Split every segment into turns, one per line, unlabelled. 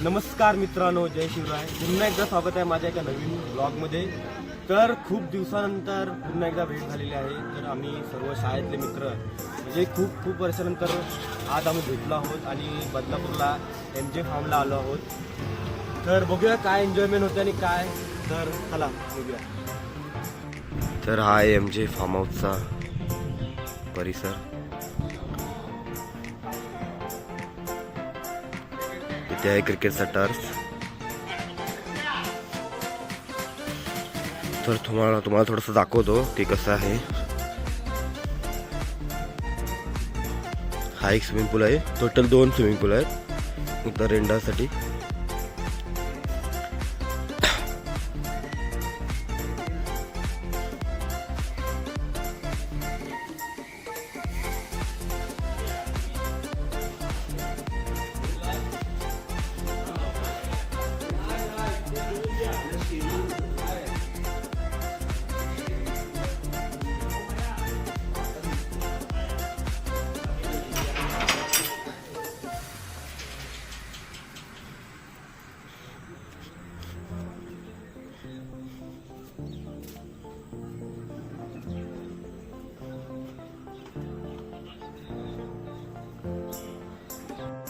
नमस्कार मित्रांनो, जय शिवराय. पुन्हा एकदा स्वागत आहे माझ्या एका नवीन ब्लॉगमध्ये. तर खूप दिवसानंतर पुन्हा एकदा भेट झालेली आहे. तर आम्ही सर्व शाळेतले मित्र म्हणजे खूप वर्षानंतर आज आम्ही भेटलो आहोत आणि बदलापूरला MJ फार्मला आलो आहोत. तर बघूया काय एन्जॉयमेंट होते आणि काय. तर चला बघूया. तर हा आहे MJ फार्म हाऊसचा परिसर. इथे आहे क्रिकेटचा टर्फ. तर तुम्हाला थोडंसं दाखवतो की कसं आहे. हा एक स्विमिंग पूल आहे. टोटल 2 स्विमिंग पूल आहेत एकदा रेंडासाठी.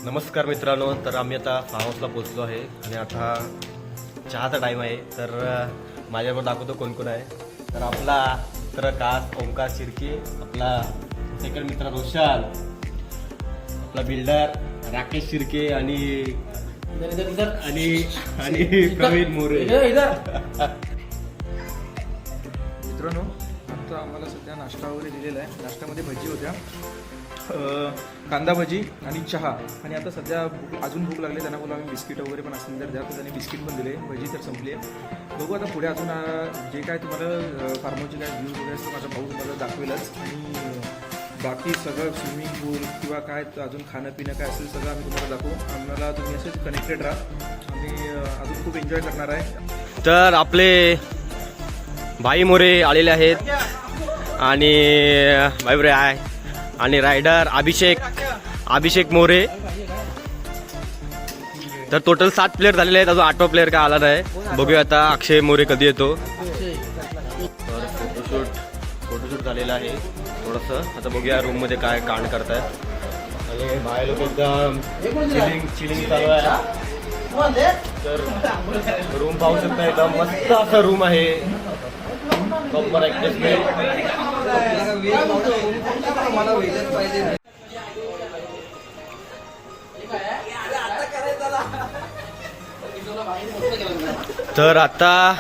नमस्कार मित्रांनो. तर आम्ही आता फार्म हाऊसला पोहोचलो आहे आणि आता चहाचा टाईम आहे. तर माझ्याबरोबर दाखवतो कोण कोण आहे. तर आपला चित्रकार ओंकार शिर्के, आपला सेकंड मित्र रोशन, आपला बिल्डर राकेश शिर्के आणि प्रवीण मोरे.
मित्रांनो, आता आम्हाला सध्या नाश्ता वगैरे दिलेला आहे. नाश्त्यामध्ये भजी होत्या, कांदा भजी आणि चहा. आणि आता सध्या अजून भूक लागली. त्यांना बोला आम्ही बिस्किट वगैरे पण असतील तर द्या. तर त्यांनी बिस्किट पण दिले. भजी तर संपली आहे. बघू आता पुढे अजून जे काय तुम्हाला फार्महाऊसचे काय व्ह्यूज वगैरे असतो माझा भाऊ तुम्हाला दाखवेलच. आणि बाकी सगळं स्विमिंग पूल किंवा काय अजून खाणं पिणं काय असेल सगळं आम्ही तुम्हाला दाखवू. आम्हाला तुम्ही असेच कनेक्टेड राहा. आम्ही अजून खूप एन्जॉय करणार आहे.
तर आपले भाई मोरे आलेले आहेत आणि भाई आहे आणि रायडर अभिषेक मोरे. तर टोटल 7 प्लेअर झालेले आहेत. अजून 8वा प्लेअर काय आला नाही. बघूया आता अक्षय मोरे कधी येतो. तर फोटोशूट झालेला आहे थोडंसं. आता बघूया रूम मध्ये काय कांड करतायत. आणि बाहेर लोक एकदम चिलिंग चालू आहे. तर रूम पाहू शकता, एकदम मस्त असं रूम आहे. Proper adjustment. तर आता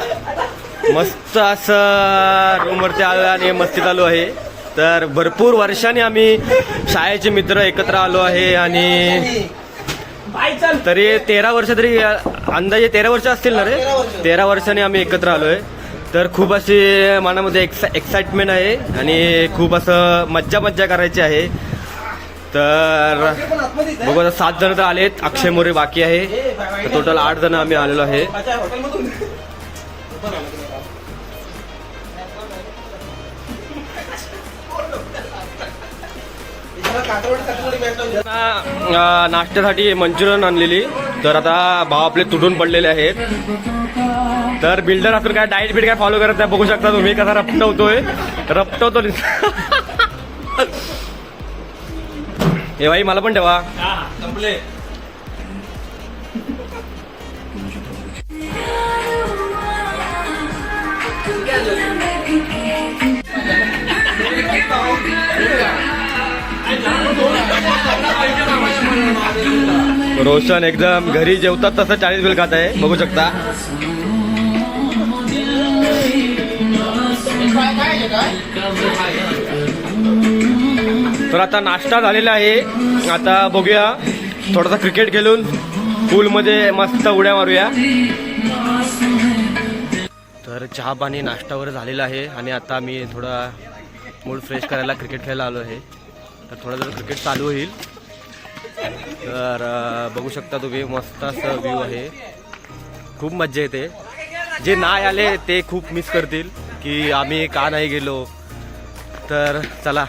मस्त असं रूमवरती आलो आणि मस्ती चालू आहे. तर भरपूर वर्षांनी आम्ही शाळेचे मित्र एकत्र आलो आहे आणि तरी 13 वर्ष तरी अंदाजे 13 वर्ष असतील ना रे. 13 वर्षांनी आम्ही एकत्र आलोय. तर खूप अशी मनामध्ये एक्साइटमेंट आहे आणि खूप असं मज्जा करायची आहे. तर बघू आता 7 जण तर आलेत. अक्षय मोरे बाकी आहे. तर टोटल 8 जण आम्ही आलेलो आहे. नाश्त्यासाठी मंचुरियन आणलेली. तर आता भाव आपले तुटून पडलेले आहेत. तर बिल्डर आपण काय डाएट बीट काय फॉलो करत नाही. बघू शकता तुम्ही कसा रपटवतो. हे भाई मला पण ठेवा. रोशन एकदम घरी जेवतात तसं 40 बिल खात आहे. बघू शकता. तर आता नाश्ता झालेला आहे. आता बघूया थोडासा क्रिकेट खेळून पूलमध्ये मस्त उड्या मारूया. तर चहा पाणी नाश्ता वगैरे झालेला आहे आणि आता मी थोडा मूड फ्रेश करायला क्रिकेट खेळायला आलो आहे. तर थोडा जर क्रिकेट चालू होईल. तर बघू शकता तुम्ही मस्त असं व्ह्यू आहे. खूप मज्जा येते. जे नाही आले ते खूप मिस करतील की आम्ही का नाही गेलो. तर चला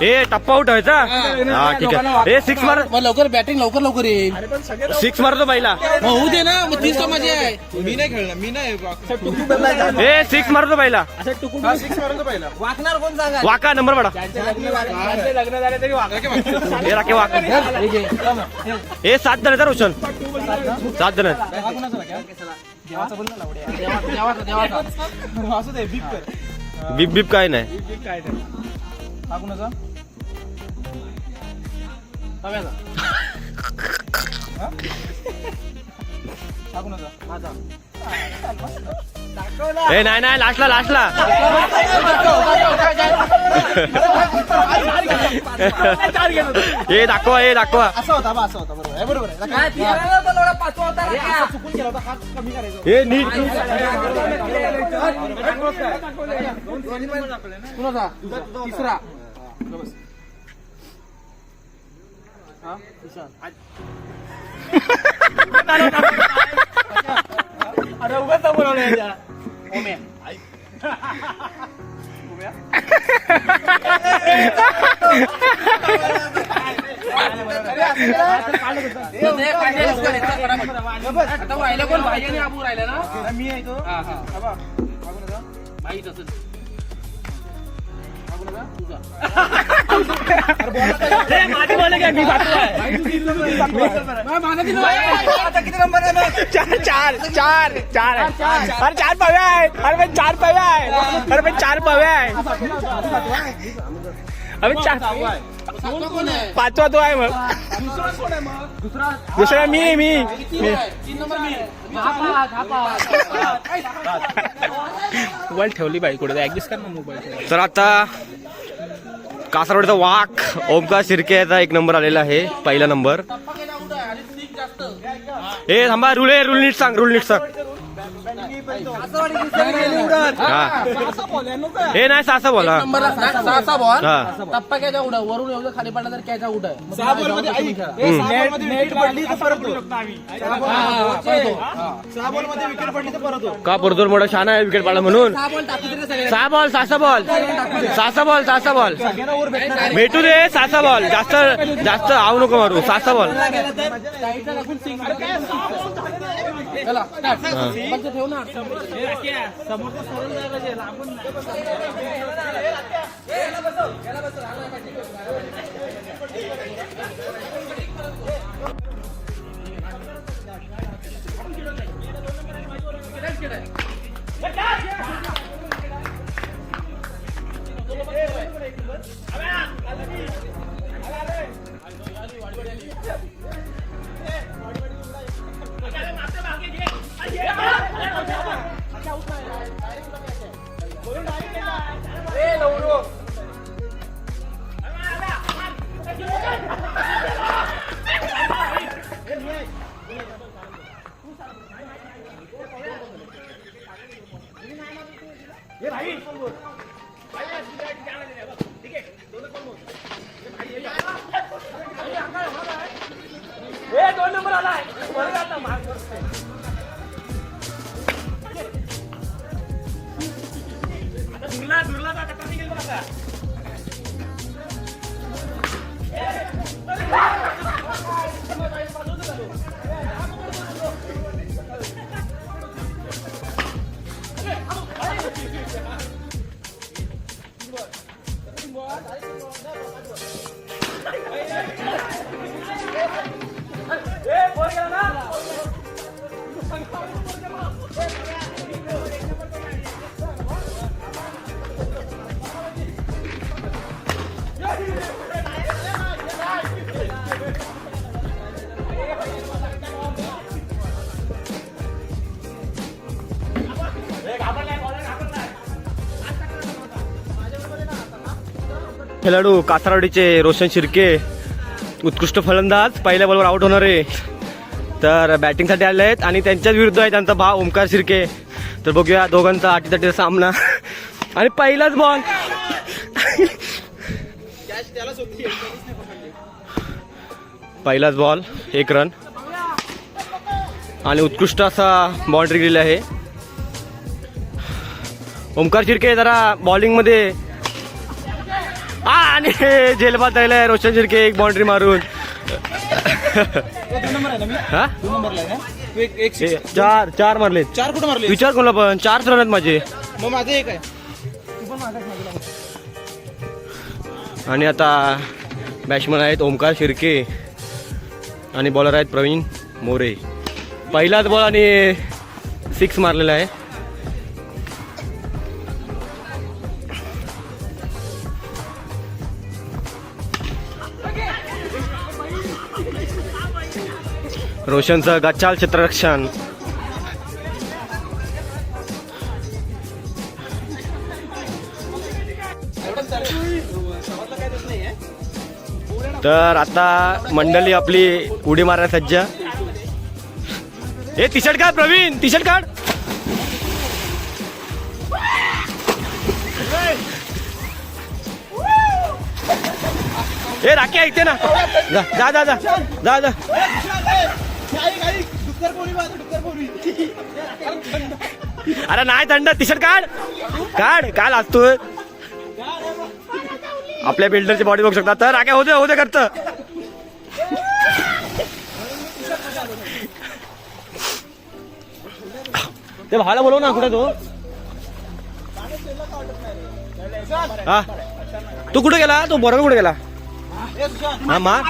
ए टप्पा उठवायचा हा ठीक आहे. ए सिक्स मार,
मग लवकर बॅटिंग लवकर येईल.
सिक्स मारतो पहिला.
मग होऊ दे ना, मग 30 तो मजा आहे.
मी नाही खेळणार, मी नाही
ए सिक्स मारतो पहिला.
सिक्स मारून पहिला.
वाकणार कोण सांगा.
वाका नंबर पडा.
लग्न झाले तरी
ए राखे वाक. ए 7 जण आहेत हा रोशन, 7 जण आहेत.
असू दे बीप कर.
बीप बीप काय नाही.
काय नाही हा कुणाचा हा कुणाचा माझा.
ए नाही नाही लास्टला लास्टला. ए दाखवा, ए दाखवा.
असा होता बरोबर आहे, बरोबर आहे. चुकून केला होता, हात कमी करायचा.
ए नीट
कुणाचा तिसरा.
अरे उगाच बोलवलं.
ओम्या. आता राहिलं कोण? भाई आणि आबू राहिला ना.
मी आहे तो.
हा हा
हा बा. हा कुणाचा?
माहीत असेल.
हा कुणाचा?
तुझा.
माझी बोले काय मी
आता किती नंबर आहे मग?
चार अरे 4 पव्या आहे. अरे पण 4 पव्या आहे. अरे पण 4 पव्या आहे. अरे
सातवा कोण आहे?
5वा तो आहे. मग दुसरा मी
3 नंबर मी.
मोबाईल ठेवली बाई कुठे ऍडजस्ट कर ना मोबाईल.
तर आता कासारवाडीचा वाघ ओमकार शिर्के याचा 1 नंबर आलेला आहे, पहिला नंबर.
टप्पा केला कुठं आहे? आणि स्टिक जास्त.
ए थांबा, रूल नीट सांग, रूल नीट सांग. हा हे नाही 6 बॉल. हा
नंबर 6 बॉल.
हा.
टप्पा कॅचा उडा. वरून एवढं खाली पडला तर कॅचा उडा.
विकेट पडली तर परत हो.
का पोरदोर मोठा छान आहे विकेट पाडला म्हणून.
6 बॉल टाकू तरी सगळे.
6 बॉल 6 बॉल भेटू दे. 6 बॉल जास्त आव नको मारू. 6 बॉल.
चला स्टार्ट. पंच ठेव ना.
खेळाडू कासारवाडीचे रोशन शिर्के उत्कृष्ट फलंदाज पहिल्या बॉलवर आउट होणार आहे. तर बॅटिंगसाठी आले आहेत आणि त्यांच्याच विरुद्ध आहे त्यांचा भाव ओमकार शिर्के. तर बघूया दोघांचा आटीतटीचा सामना. आणि पहिलाच बॉल. पहिलाच बॉल 1 रन आणि उत्कृष्ट असा बाउंड्री गेलेला आहे. ओमकार शिर्के जरा बॉलिंगमध्ये आणि जेलबाद द्यायला रोशन शिर्के एक बाउंड्री मारून.
2 नंबर आहे ना मी
हा
2 नंबरला आहे ना तू एक
चार मारले.
4 कुठं मारले
विचार कोणला पण 4 रन आहेत माझे.
मग माझं एक आहे तू पण मागास मागला.
आणि आता बॅट्समन आहेत ओमकार शिर्के आणि बॉलर आहेत प्रवीण मोरे. पहिलाच बॉल आणि 6 मारलेला आहे. रोशनचं गच्चाल क्षेत्ररक्षण. तर आता मंडळी आपली उडी मारायला सज्ज. हे टी शर्ट काढ प्रवीण, टी शर्ट काढ. हे राखी ऐकते ना. जा जा जा जा जा जा. अरे नाही थंड. टी शर्ट काढ काढ. काल असतोय आपल्या बिल्डरची बॉडी बघू शकता. तर राख्या होते करत. ते भावाला बोलव ना. कुठे तो हा तू कुठे गेला. तो बरोबर कुठे गेला. हा मा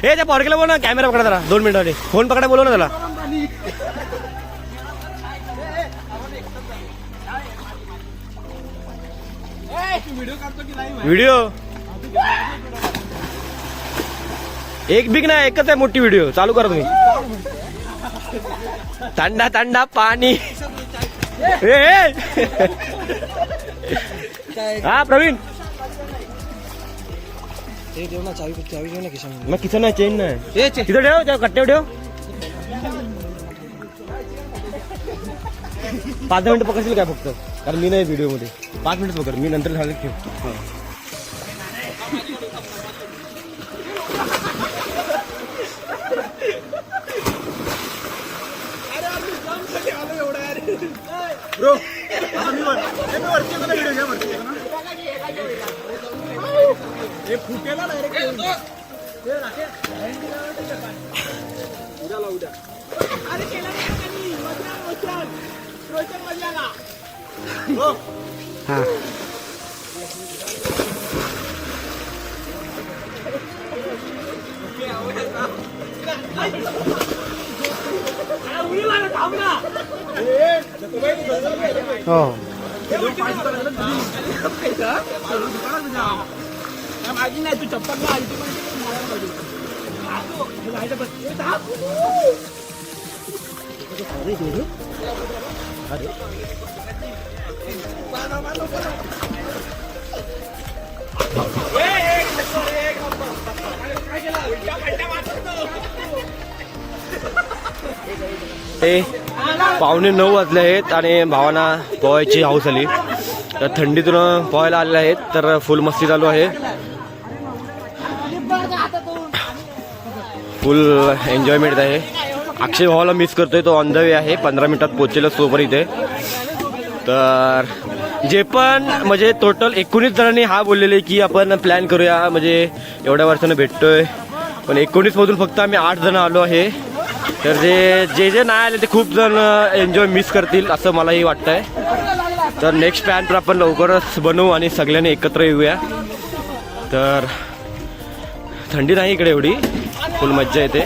हे त्या पॉर्केला बोल ना. कॅमेरा पकडा जरा 2 मिनिटांनी. फोन पकडा बोलव ना त्याला. व्हिडिओ एक बिग नाही एकच आहे मोठी. व्हिडिओ चालू करा तुम्ही. थंडा थंडा पाणी. हा प्रवीण
देव ना चावी देव ना किशन
मग किचन नाही चेन नाही. तिथं ठेव त्या कट्ट्यावर ठेव. 5 मिनिटं पकडशील काय फक्त. कारण मी नाही व्हिडिओ मध्ये. 5 मिनिट पकड. मी नंतर झालं ठेव.
ब्रो फुटेला डायरेक्ट.
हा हो
माझी नाही तू चप्पल
ते 8:45 वाजले आहेत आणि भावांना पोहायची हाऊस आली. तर थंडीतून पोहायला आलेले आहेत. तर फुल मस्ती चालू आहे. फुल एन्जॉयमेंट आहे. अक्षय भावाला मिस करतोय. तो ऑन द वे आहे. 15 मिनिटात पोहोचेल सोबत इथे. तर जे पण म्हणजे टोटल 19 जणांनी हा बोललेले की आपण प्लॅन करूया. म्हणजे एवढ्या वर्षानं भेटतोय. पण 19 मधून फक्त आम्ही 8 जण आलो आहे. तर जे नाही आले ते खूप जण एन्जॉय मिस करतील असं मलाही वाटतंय. तर नेक्स्ट प्लॅन तर आपण लवकरच बनवू आणि सगळ्यांनी एकत्र येऊया. तर थंडी नाही इकडे एवढी. फुल मज्जा येते.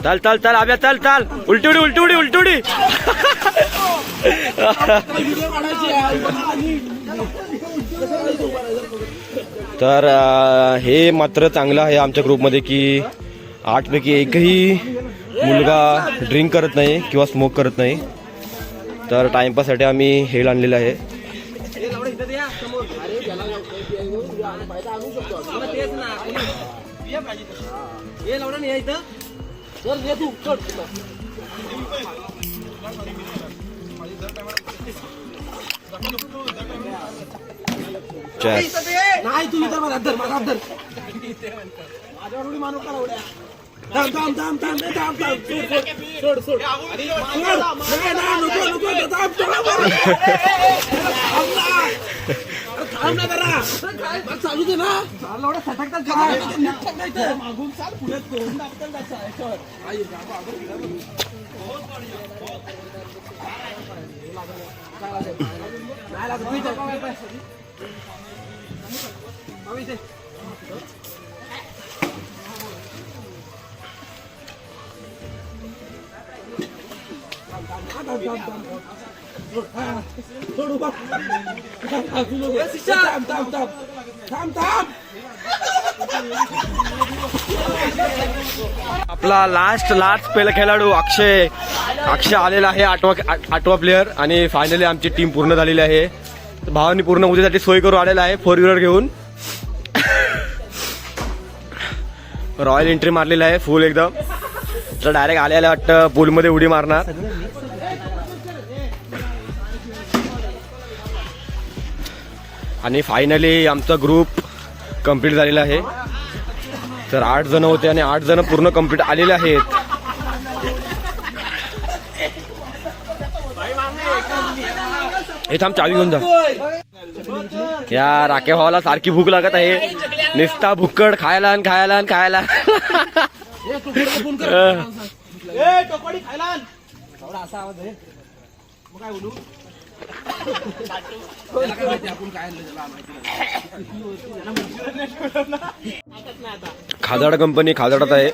चल चल चल अभ्या चल चल उलटी उडी उलटी उडी उलटी उडी तर हे मात्र चांगलं आहे आमच्या ग्रुपमध्ये की 8 पैकी एकही मुलगा ड्रिंक करत नाही किंवा स्मोक करत नाही. तर टाइमपाससाठी आम्ही हे आणलेलं आहे.
नाही तू इथं मला धर माझा धर माझ्यावर उडी मारू का उड्या थांब थांब थांब थांब थांब थांब सोड सोड नको नको थांब थांब ना जरा चालू दे ना एवढा सटकतात मागून चाल पुढे तोंड दाबतात
आपला लास्ट पहिला खेळाडू अक्षय आलेला आहे. 8वा प्लेअर. आणि फायनली आमची टीम पूर्ण झालेली आहे. भावानी पूर्ण उद्यासाठी सोय करून आलेला आहे 4 व्हीलर घेऊन. रॉयल एंट्री मारलेला आहे फुल एकदम. तर डायरेक्ट आलेला वाटतं पूलमध्ये उडी मारणार. आणि फायनली आमचा ग्रुप कंप्लीट झालेला आहे. तर 8 जण होते आणि 8 जण पूर्ण कंप्लीट आलेले आहेत. हे थांब चावी घेऊन जा. या राखे भावाला सारखी भूक लागत आहे. निस्ता भुक्कड खायला आणि खायला आणि खायला. खादाड कंपनी खादाडात आहे.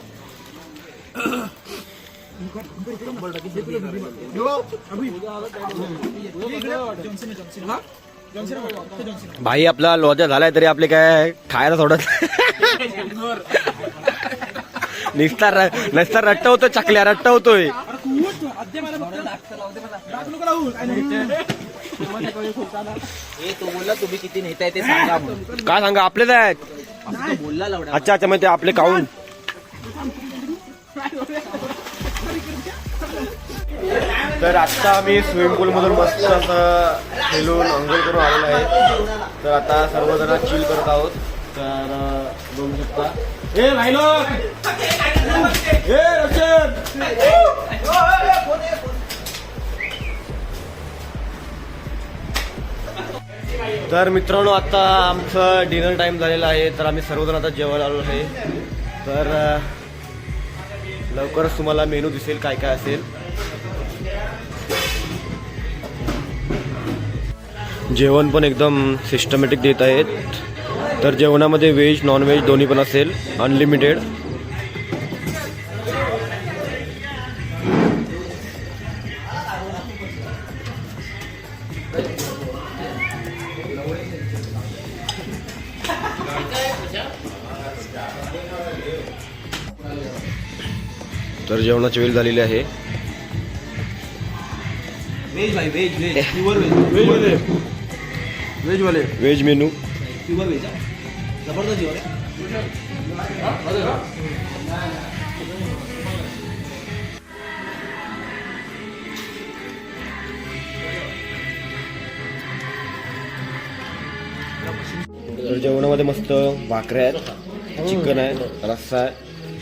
भाई आपला लोजा झालाय तरी आपले काय खायला सोडत निस्ता रट्टा होतो. चकल्या रट्टा होतोय.
तो बोलला तुम्ही किती नेताय ते सांगा.
काय सांगा आपलेच आहेत.
बोलला लवडा.
अच्छा अच्छा म्हणजे आपले काऊन. तर आत्ता आम्ही स्विमिंग पूलमधून मस्त असं खेळून अंघोळ करून आलेलो आहे. तर आता सर्वजण चिल करत आहोत. तर बघू शकता. ए भाईलो ए रक्षण. तर मित्रांनो आता आमचं डिनर टाइम झालेला आहे. तर आम्ही सर्वजण आता जेवायला आलो आहे. तर लवकरच तुम्हाला मेनू दिसेल काय काय असेल. जेवण पण एकदम सिस्टमॅटिक देत आहेत. तर जेवणामध्ये व्हेज नॉन व्हेज दोन्ही पण असेल, अनलिमिटेड. तर जेवणाची वेळ झालेली आहे.
व्हेज भाई veg veg pure veg veg वाले
व्हेज मेनू.
प्युअर व्हेज जबरदस्त जेवण आहे.
तर जेवणामध्ये मस्त भाकऱ्या आहेत, चिकन आहे, रस्सा आहे,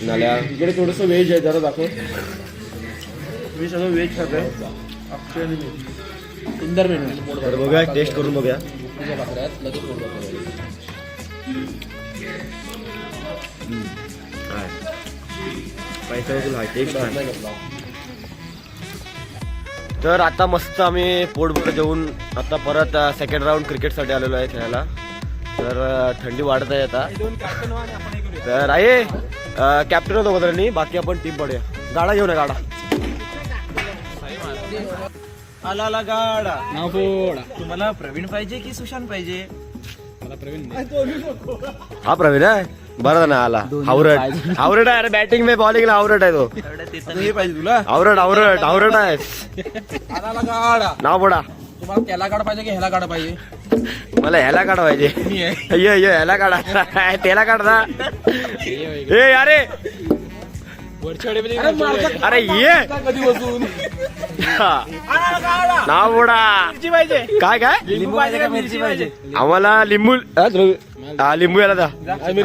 नाल्या.
इकडे थोडंसं व्हेज आहे, जरा दाखव. मी सगळं व्हेज खात आहे. सुंदर मेनू.
तर बघूया, टेस्ट करून बघूया. टेस्ट आहे. तर आता मस्त आम्ही पोटभर जेवून आता परत सेकंड राऊंड क्रिकेटसाठी आलेलो आहे खेळायला. तर थंडी वाढत आहे आता. तर आहे कॅप्टन होतो बदलणी, बाकी आपण टीम पडूया. गाडा घेऊन गाडा.
आला गाडा नाव फोडा. तुम्हाला प्रवीण पाहिजे की सुशांत पाहिजे? मला प्रवीण.
हा प्रवीण आहे. बरं ना आला. आवरट आवरट आहे. अरे बॅटिंग में बॉलिंगला आवरट आहे तो.
हे पाहिजे तुला?
आवरट आवरट आवरट आहे.
आला गाडा नाव
फोडा.
तुम्हाला त्याला गाडा पाहिजे की ह्याला गाडा पाहिजे?
मला ह्याला काढ पाहिजे. ये ये ह्याला काढा. त्याला काढता. ए अरे अरे ये
कधी बसून
नाव बोडा. काय काय
लिंबू पाहिजे का मिरची पाहिजे?
आम्हाला लिंबू. हा लिंबू याला दा.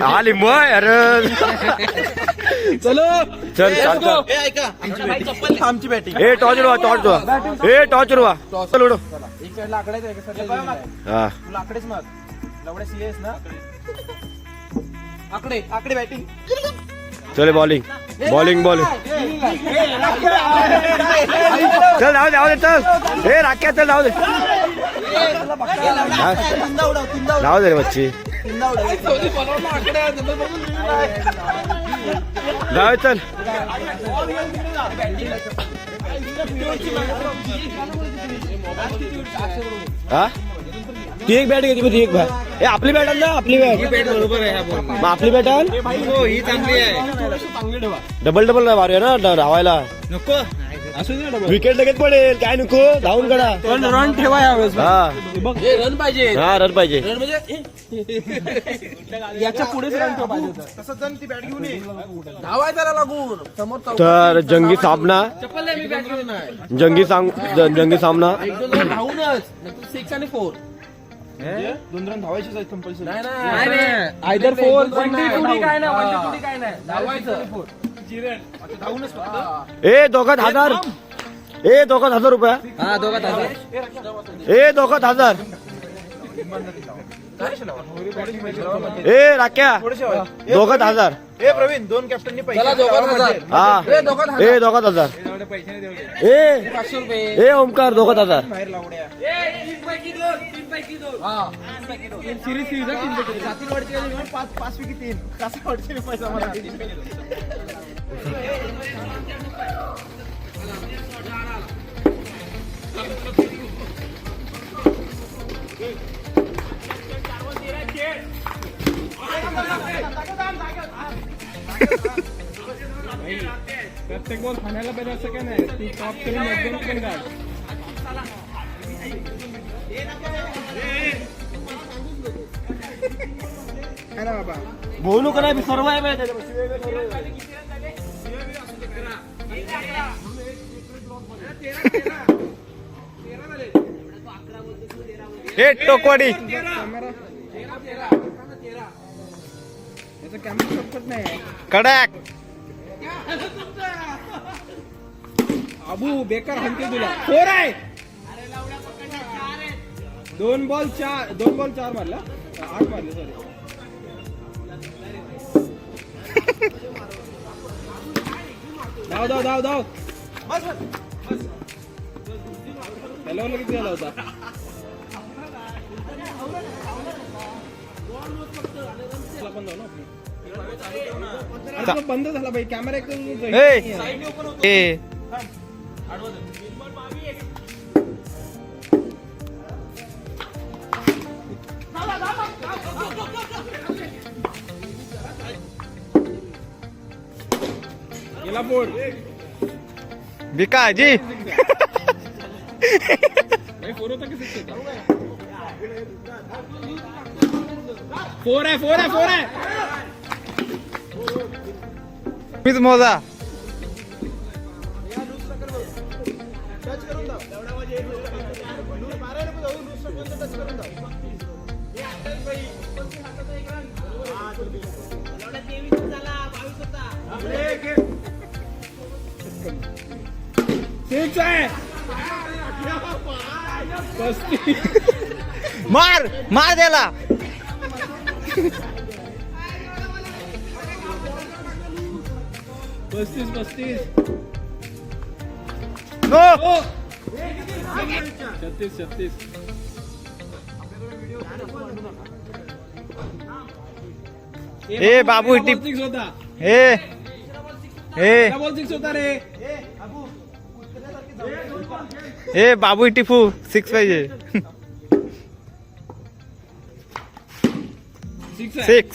हा लिंबू आहे. अरे
चलो
चल चालतो.
ऐका आमची बॅटिंग.
ए टॉर्च उडवा टॉर्च उडवा. ए टॉर्च उडवा. चल उडव.
एक साईडला आकडे एक साईडला
हा
तुला आकडेच माग. लवड्या सिरियस ना. आकडे आकडे बॅटिंग.
चल बॉलिंग बॉलिंग बॉलिंग. चल जाऊ दे चल. ए राख्या चल जाऊ दे. जाऊ दे रे बच्ची. जाऊ चल. हा ती एक बॅट घेतली ती एक बॅट. ए आपली बॅट आण ना. आपली बॅट
बरोबर आहे.
मग आपली बॅट आण.
ही चांगली आहे.
डबल डबल मारूया ना धावायला.
नको असू दे डबल.
विकेट लगेच पडेल. काय नको धावून काढा.
पण रन ठेवा यावेळेस.
हा
रन पाहिजे.
हा रन पाहिजे.
रन म्हणजे याच्या पुढेच रन ठेवा पाहिजे. तसंच जण ती बॅट घेऊन ये. धावायला लागून समोर.
तर जंगी सामना.
चप्पल नाही मी बॅट घेऊन आहे.
जंगी सामना.
एक दोन रन धावूनच 6 आणि 4. दोन रन धावायचेच आहेत कंपल्सरी. नाही आयदर 4 काय नाही धावायचं. धावूनच फक्त.
ए दोघात 1000. ए दोघात 1000 रुपये.
हा दोघात 1000.
ए दोघात 1000. ए राख्या दोघात 1000.
ए प्रवीण दोन कॅप्टननी
चला दोघात 1000.
हा
ए दोघात 1000.
ए दोघात 1000. ए
500 रुपये.
ए ओमकार दोघात 1000.
बाहेर लावड्या.
हा सिरीज 7 वाढची 5 पैकी 3 कसं वाढचे पैसा मला. प्रत्येक बॉल खाण्याला पाहिजे असं काय नाही. ती टॉप करून एकदम पण काय.
बोलू नको नाही सर्व आहे माहिती. हे टोकवाडी
कॅमेरा याचा कॅमेरा सपत नाही
कडक.
अबू बेकार हंते तुला. 4 आहे. 2 बॉल 4 मारला. 8 मारले सॉरी. धाव हॅलो लगेच झाला होता. बंद झाला भाई कॅमेरा एकदम.
ए
गेला बोर्ड.
भिकाजी.
भाई 4 होता की 6 होता. 4 आहे.
मीच मोजा.
सिक्स आहे. 35.
मार त्याला.
35.
नो.
36.
ए बाबू टिप.
6 होता.
ए
डबल 6 होता रे.
ए बाबू टिफू 6 पाहिजे. 6.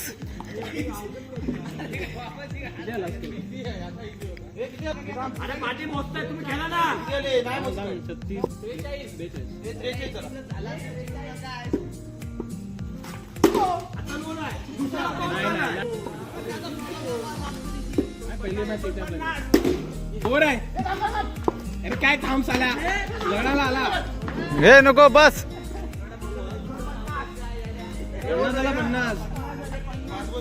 पहिले मॅच बोर आहे. अरे काय थांब साला लढायला आला.
हे नको बस.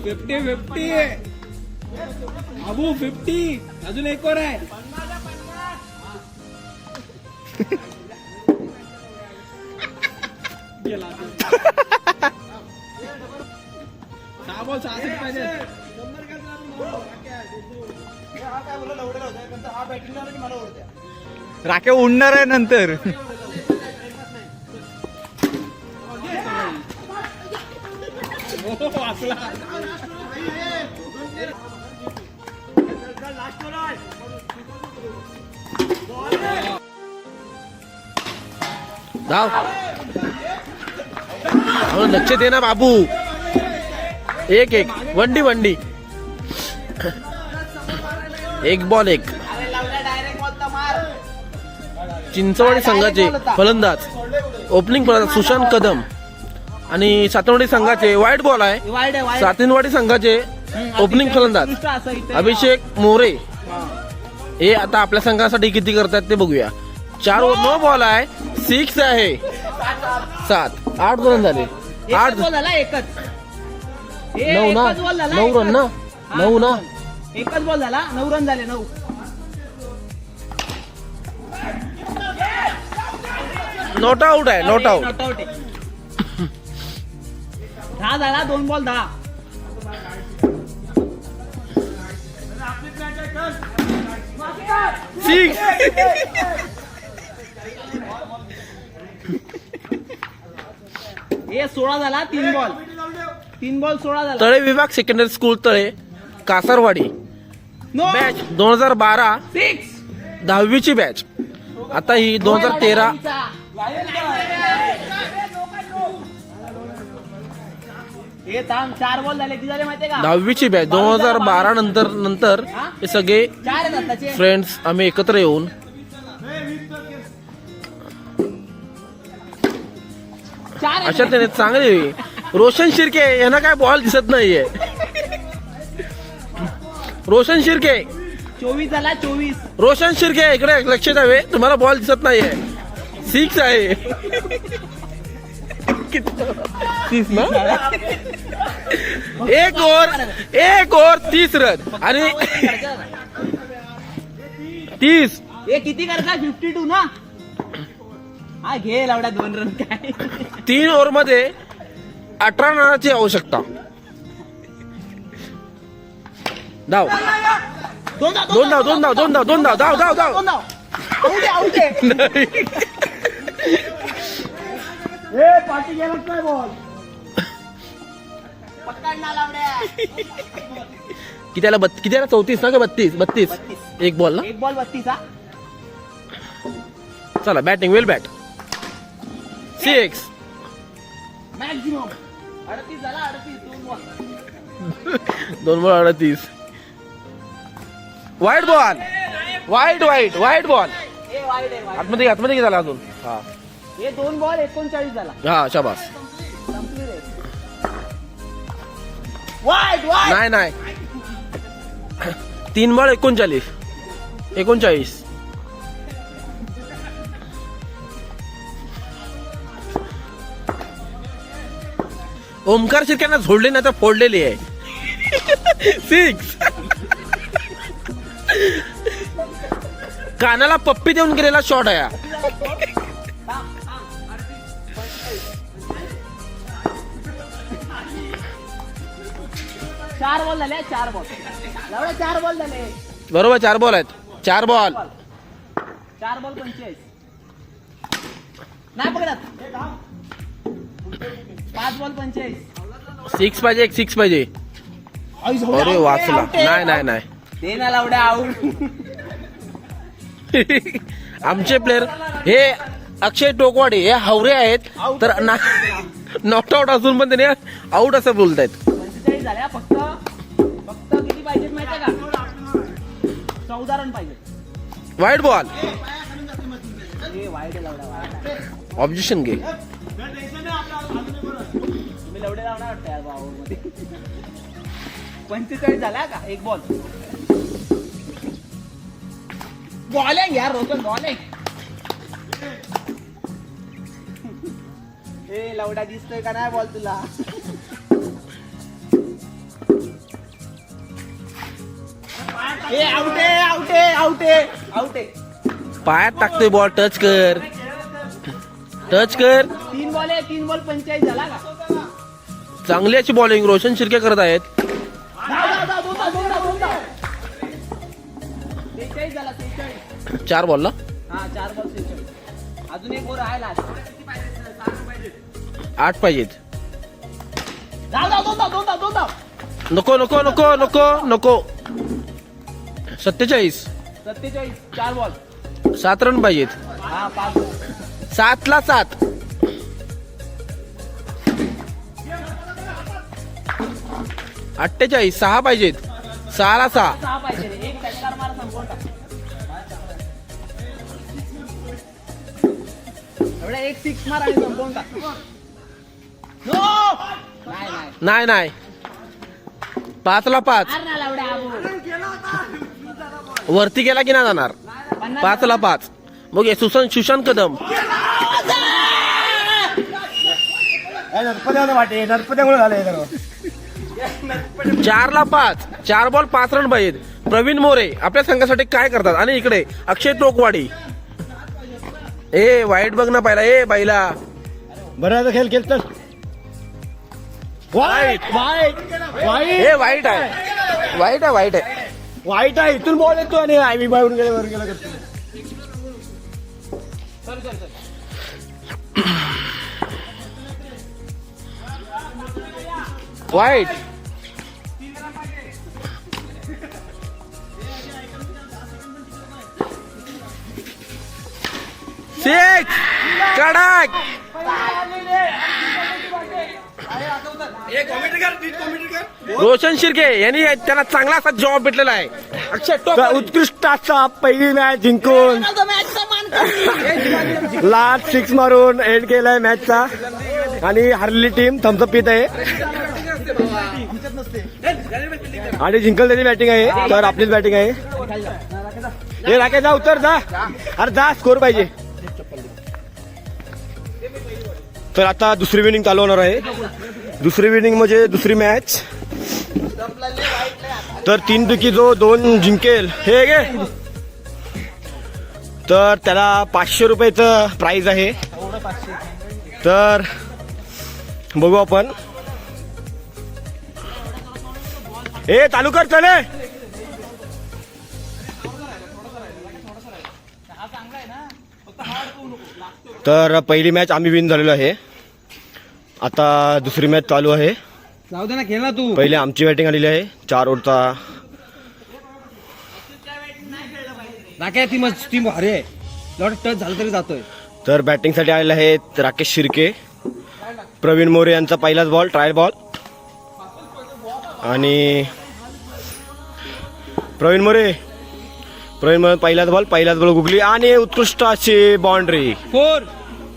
50. 50. अबू 50. अजून एक वर आहे. गेला. 6 बॉल 6 पाहिजे.
राखे उडणार आहे नंतर.
वाचला.
लक्ष दे ना बाबू. 1-1 वंडी. 1 बॉल 1. चिंचवाडी संघाचे फलंदाज ओपनिंग फलंदाज सुशांत कदम आणि सातनवाडी संघाचे वाईट बॉल आहे. सातनवाडी संघाचे ओपनिंग फलंदाज अभिषेक मोरे हे आता आपल्या संघासाठी किती करतात ते बघूया. 4 ओव्हर 9 बॉल आहे. 6 आहे. 7 8 रन झाले. 8 9 ना 9 रन ना 9 ना.
एकच बॉल झाला 9 रन झाले. 9
नॉट आउट आहे. Not out.
10 झाला. 2 बॉल 10. हे 16 झाला. 3 बॉल 16 झाला.
तळे विभाग सेकंडरी स्कूल तळे कासारवाडी बॅच 2012
6
10वीची बॅच. आता ही 2013
हे थांब 4 बॉल झाले. किती झाले माहितीये का?
10वीची बॅच 2012 नंतर हे सगळे
4 आहेत आताचे.
फ्रेंड्स आम्ही एकत्र येऊन अशा त्याने चांगले. रोशन शिर्के यांना काय बॉल दिसत नाहीये. रोशन शिर्के
24 झाला. 24
रोशन शिर्के इकडे लक्ष द्यावे. तुम्हाला बॉल दिसत नाहीये. 6 आहे.
30 ना. एक ओव्हर 30 रन आणि 30.
हे किती करता 52 ना. हा घे लावडा 2 रन काय
3 ओव्हर मध्ये 18 रनाची आवश्यकता. धाव
दोन धाव आउट आहे. ए पाठी गेला काय बॉल पकडला लावड्या.
कितीला 34 ना का 32 एक बॉल ना.
एक बॉल 32 हा.
चला बॅटिंग वेल बॅट 6.
मॅक्झिमम 38 झाला 38
2 बॉल 38. वाईट बॉल वाईट बॉल
ए वाईड आहे
आतमध्ये झाला अजून. हा
हे 2 बॉल 39 झाला.
हा शाबास.
संपली रे. वाईड
नाही 3 बॉल 39. ओमकार शिर्क्यांना झोडले नाही तर फोडलेली आहे. 6. कानाला पप्पी देऊन गेलेला शॉट आहे हा.
4 बॉल झाले 4 बॉल लावडा 4 बॉल झाले.
बरोबर 4 बॉल आहेत. 4 बॉल
4 बॉल 45 नाही पकडत. 5 बॉल 45.
6 पाहिजे. 6 पाहिजे. अरे वाचला. नाही
ते ना लावड्या आऊट.
आमचे प्लेयर हे अक्षय टोकवाडे हे हावरे आहेत तर नॉट आउट असून पण त्याने आउट असं बोलतायत.
45 झाल्या फक्त किती पाहिजेत माहितीये का 14 रन पाहिजे.
वाईट बॉल
ए वाईड लावडा
ऑब्जेक्शन घे.
तुम्ही लवडे लावणार वाटतं यार बाबूमध्ये. 45 झाला का एक बॉल. बॉलिंग यार रोशन बॉलिंग. ए लवडा दिसतोय का नाही बॉल तुला. ए आउट आहे.
पायात टाकतोय बॉल. टच कर
3 बॉल 45 झाला का.
चांगली अशी बॉलिंग रोशन शिर्के करत आहेत.
दोन धाव. 43 झाला 43.
4 बॉल ना.
हा 4 बॉल 46. अजून एक ओव्हर आहे लास्ट.
8 पाहिजेत.
दोन धाव.
नको 47.
4 बॉल
7 रन पाहिजेत.
हा 5 बॉल.
7 ला 7. 48. 6 पाहिजेत. 6 ला 6.
6 पाहिजे रे. एक षटकार मारा संपवून टाक. एवढा एक 6 मार आणि संपवून टाक. नो
नाही 5 ला 5.
मार ना लावड्या आबू.
वरती गेला की नाही जाणार. 5 ला 5. बघ सुशांत कदम 4 ला 5. 4 बॉल 5 रन पाहिजेत. प्रवीण मोरे आपल्या संघासाठी काय करतात. आणि इकडे अक्षय टोकवाडी. ए वाईट बघ ना पहिला. ए बाईला
बरं खेळ चल.
वाईट हे वाईट आहे.
वाईट आहे. इथून बॉल येतो आणि आम्ही बाहेरून गेले वर गेला.
वाईट. सिक्स कडक. रोशन शिर्के यांनी त्याला चांगला असा जॉब भेटलेला आहे. अक्षय टोकवाडी
उत्कृष्ट असा पहिली मॅच जिंकून लास्ट 6 मारून एंड केलाय मॅचचा. आणि हरलेली टीम थम्सअप पित आहे आणि जिंकल त्याची बॅटिंग आहे. तर आपलीच बॅटिंग आहे. हे राकेश जा उत्तर जा. अरे जा स्कोर पाहिजे. तर आता दुसरी विनिंग चालू होणार आहे. दुसरी विनिंग म्हणजे दुसरी मॅच. तर 3 पैकी जो 2 जिंकेल हे गे तर त्याला 500 रुपयाचं प्राइज आहे. तर बघू आपण. ए चालू कर चले. तर पहिली मॅच आम्ही विन झालेलो आहे. आता दुसरी मॅच चालू आहे.
जाऊ दे ना, खेळ ना तू.
पहिले आमची बॅटिंग आलेली आहे 4 ओव्हरचा.
राख्या टीम भारी आहे. लॉट टच झालं तरी जातोय.
तर बॅटिंगसाठी आलेले आहेत राकेश शिर्के, प्रवीण मोरे यांचा पहिलाच बॉल ट्रायल बॉल. आणि प्रवीण मोरे पहिलाच बॉल गुगली आणि उत्कृष्ट अशी बाउंड्री.
4.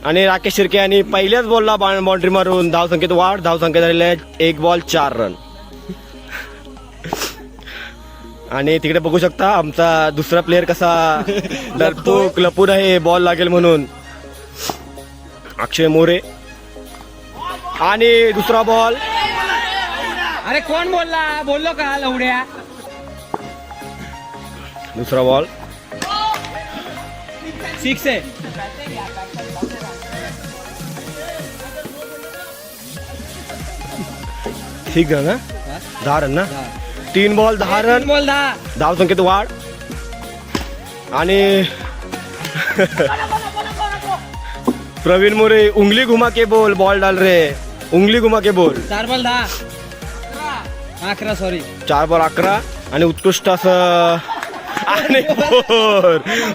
आणि राकेश शिर्के यांनी पहिल्याच बॉलला बाउंड्री मारून धावसंख्येत वाढ. धावसंख्या झालेली आहे 1 बॉल 4 रन. आणि तिकडे बघू शकता आमचा दुसरा प्लेअर कसा डरपोक लपून आहे बॉल लागेल म्हणून. अक्षय मोरे आणि दुसरा बॉल.
अरे कोण बोललो का लवड्या.
दुसरा बॉल
6 आहे.
ठीक आहे ना. 10 रन ना. 3 बॉल 10 रन.
बॉल 10.
धावसंख्येत वाढ. आणि प्रवीण मोरे उंगली घुमा के बॉल डाल रे. उंगली घुमा के बॉल.
4 बॉल 10. 11 सॉरी.
4 बॉल 11 आणि उत्कृष्ट असं आणि